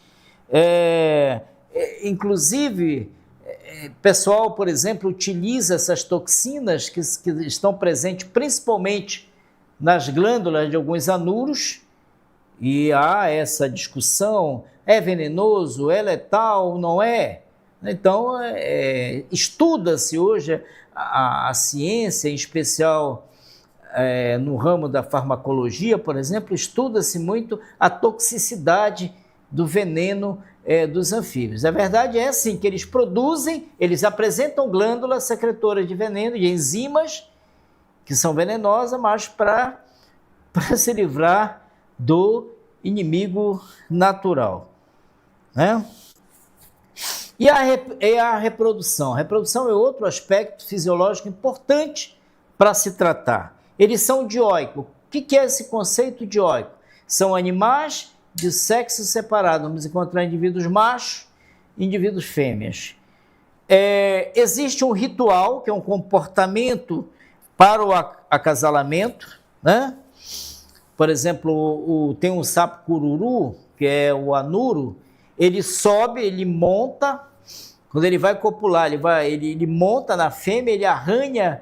inclusive, pessoal, por exemplo, utiliza essas toxinas que estão presentes principalmente nas glândulas de alguns anuros, e há essa discussão, é venenoso, é letal, não é? Então, estuda-se hoje a ciência, em especial no ramo da farmacologia, por exemplo, estuda-se muito a toxicidade do veneno dos anfíbios. A verdade é assim, que eles apresentam glândulas secretoras de veneno, de enzimas, que são venenosas, mas para se livrar do inimigo natural, né? E a reprodução. A reprodução é outro aspecto fisiológico importante para se tratar. Eles são dioicos. O que é esse conceito dioico? São animais de sexo separado. Vamos encontrar indivíduos machos e indivíduos fêmeas. Existe um ritual, que é um comportamento para o acasalamento, né? Por exemplo, tem um sapo cururu, que é o anuro, ele sobe, ele monta, quando ele vai copular, ele monta na fêmea, ele arranha,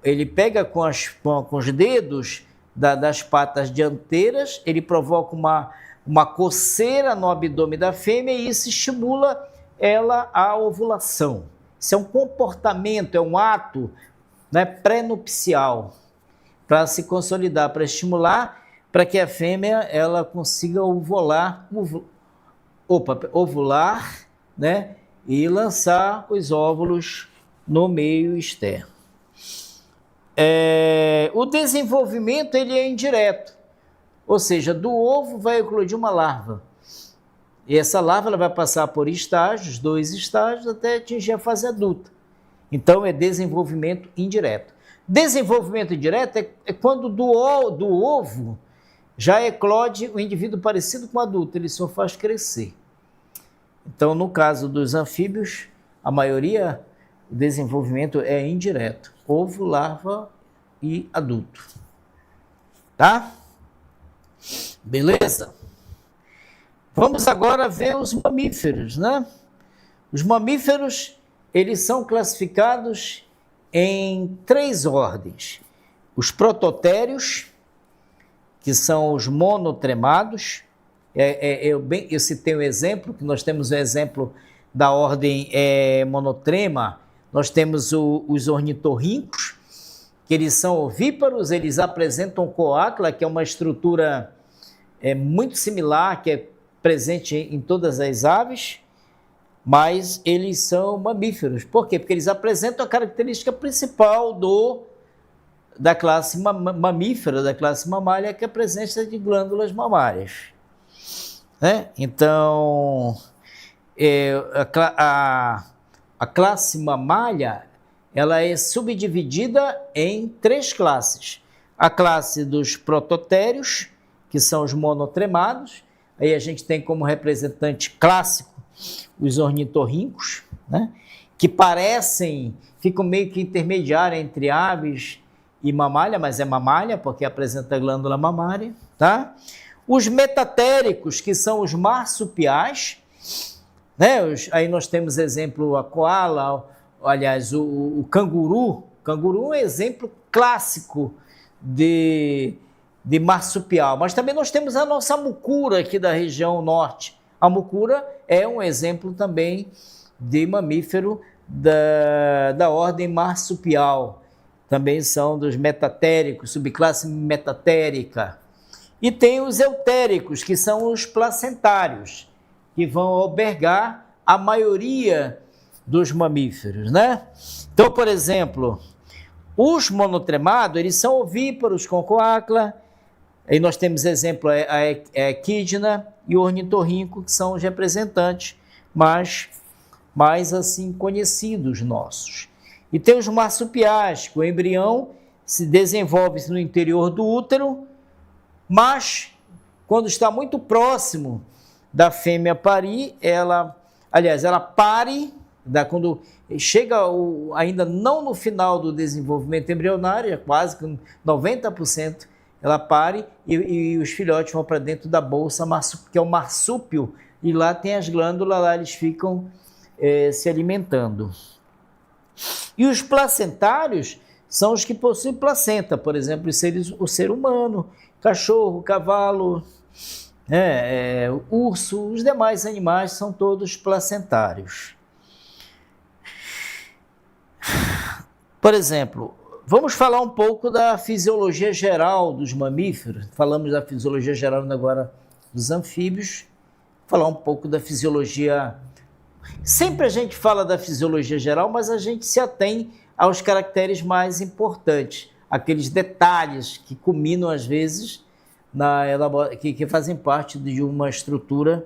ele pega com os dedos das patas dianteiras, ele provoca uma coceira no abdômen da fêmea e isso estimula ela à ovulação. Isso é um comportamento, é um ato, né, pré-nupcial, para se consolidar, para estimular, para que a fêmea ela consiga ovular, né, e lançar os óvulos no meio externo. O desenvolvimento ele é indireto, ou seja, do ovo vai eclodir uma larva. E essa larva ela vai passar por estágios, 2 estágios, até atingir a fase adulta. Então, é desenvolvimento indireto. Desenvolvimento indireto é quando do ovo já eclode um indivíduo parecido com o adulto, ele só faz crescer. Então, no caso dos anfíbios, a maioria, o desenvolvimento é indireto. Ovo, larva e adulto. Tá? Beleza? Vamos agora ver os mamíferos, né? Os mamíferos, eles são classificados em 3 ordens. Os prototérios, que são os monotremados. Eu citei um exemplo, que nós temos um exemplo da ordem monotrema. Nós temos os ornitorrincos, que eles são ovíparos, eles apresentam coátula, que é uma estrutura muito similar, que é presente em todas as aves, mas eles são mamíferos. Por quê? Porque eles apresentam a característica principal da classe mamífera, da classe mamália, que é a presença de glândulas mamárias. Né? Então, a classe mamália ela é subdividida em 3 classes. A classe dos prototérios, que são os monotremados. Aí a gente tem como representante clássico os ornitorrincos, né? Que ficam meio que intermediários entre aves e mamália, mas é mamália porque apresenta glândula mamária, tá? Os metatéricos, que são os marsupiais, né? Aí nós temos exemplo a koala, aliás, o canguru. O canguru é um exemplo clássico de marsupial, mas também nós temos a nossa mucura aqui da região norte. A mucura é um exemplo também de mamífero da ordem marsupial. Também são dos metatéricos, subclasse metatérica. E tem os eutéricos, que são os placentários, que vão albergar a maioria dos mamíferos, né? Então, por exemplo, os monotremados, eles são ovíparos com coácula. Aí nós temos exemplo a equidna e o ornitorrinco, que são os representantes mais assim conhecidos nossos. E tem os marsupiais, que o embrião se desenvolve no interior do útero, mas quando está muito próximo da fêmea parir, ela pare, quando chega ainda não no final do desenvolvimento embrionário, quase que 90%, ela pare e os filhotes vão para dentro da bolsa, que é o marsúpio, e lá tem as glândulas, lá eles ficam se alimentando. E os placentários são os que possuem placenta, por exemplo, o ser humano, cachorro, cavalo, urso, os demais animais são todos placentários. Por exemplo, vamos falar um pouco da fisiologia geral dos mamíferos. Falamos da fisiologia geral agora dos anfíbios. Falar um pouco da fisiologia. Sempre a gente fala da fisiologia geral, mas a gente se atém aos caracteres mais importantes. aqueles detalhes que culminam, às vezes, que fazem parte de uma estrutura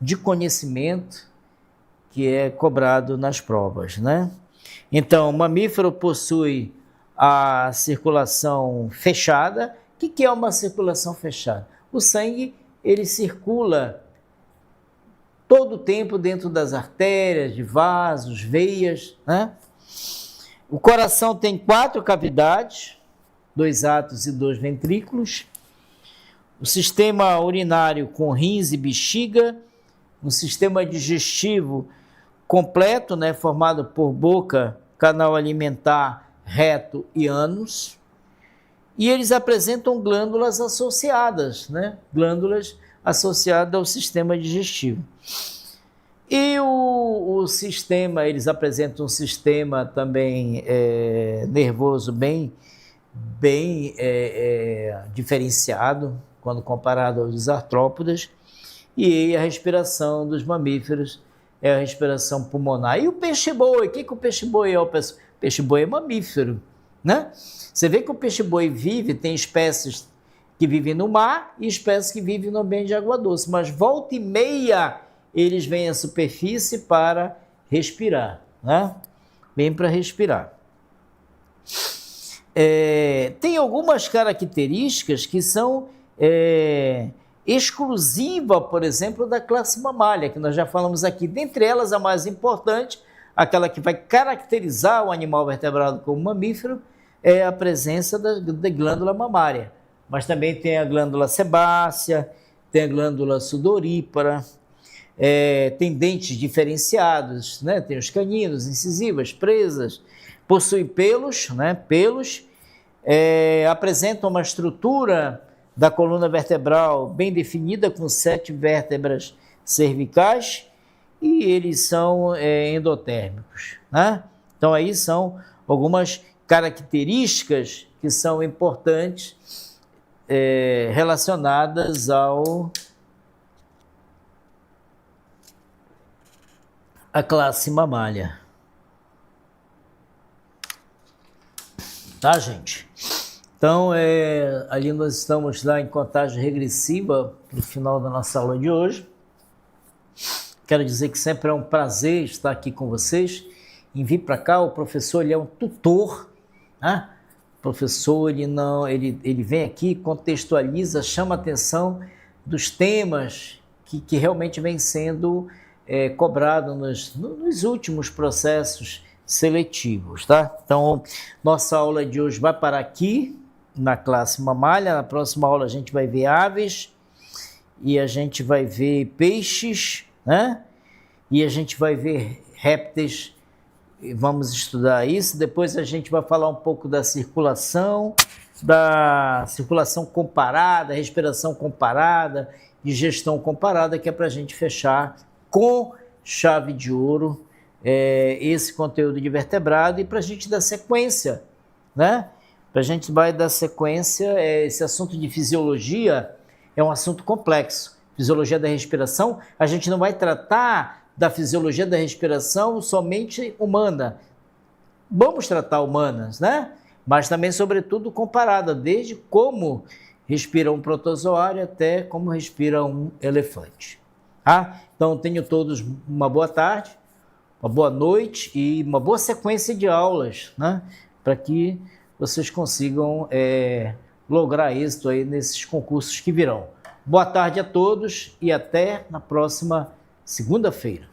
de conhecimento que é cobrado nas provas, né? Então, o mamífero possui a circulação fechada. O que é uma circulação fechada? O sangue, ele circula todo o tempo dentro das artérias, de vasos, veias, né? O coração tem 4 cavidades, 2 átrios e 2 ventrículos. O sistema urinário com rins e bexiga. Um sistema digestivo completo, né, formado por boca, canal alimentar, reto e ânus. E eles apresentam glândulas associadas, né? Glândulas associadas ao sistema digestivo. E o sistema, eles apresentam um sistema também nervoso bem diferenciado, quando comparado aos artrópodes, e a respiração dos mamíferos é a respiração pulmonar. E o peixe-boi, o que o peixe-boi é? O peixe-boi é mamífero, né? Você vê que o peixe-boi tem espécies que vivem no mar e espécies que vivem no ambiente de água doce, mas volta e meia eles vêm à superfície para respirar, né? Vêm para respirar. Tem algumas características que são exclusivas, por exemplo, da classe mamália, que nós já falamos aqui. Dentre elas, a mais importante, aquela que vai caracterizar o animal vertebrado como mamífero, é a presença da glândula mamária. Mas também tem a glândula sebácea, tem a glândula sudorípara, tem dentes diferenciados, né? Tem os caninos, incisivas, presas, possui pelos, né? Apresentam uma estrutura da coluna vertebral bem definida, com 7 vértebras cervicais, e eles são endotérmicos, né? Então aí são algumas características que são importantes relacionadas à classe mamália. Tá, gente? Então, ali nós estamos lá em contagem regressiva para o final da nossa aula de hoje. Quero dizer que sempre é um prazer estar aqui com vocês. Envie para cá, o professor, ele é um tutor, né? O professor, ele vem aqui, contextualiza, chama a atenção dos temas que realmente vem sendo cobrado nos últimos processos seletivos, tá? Então, nossa aula de hoje vai parar aqui, na classe mamália. Na próxima aula a gente vai ver aves, e a gente vai ver peixes, né? E a gente vai ver répteis. Vamos estudar isso. Depois a gente vai falar um pouco da circulação comparada, respiração comparada, digestão comparada, que é para a gente fechar com chave de ouro esse conteúdo de vertebrado, e para a gente dar sequência, né? Para a gente vai dar sequência, esse assunto de fisiologia é um assunto complexo. Fisiologia da respiração, a gente não vai tratar da fisiologia da respiração somente humana. Vamos tratar humanas, né? Mas também, sobretudo, comparada, desde como respira um protozoário até como respira um elefante. Tá? Então, tenham todos uma boa tarde, uma boa noite e uma boa sequência de aulas, né? Para que vocês consigam lograr êxito aí nesses concursos que virão. Boa tarde a todos e até na próxima segunda-feira.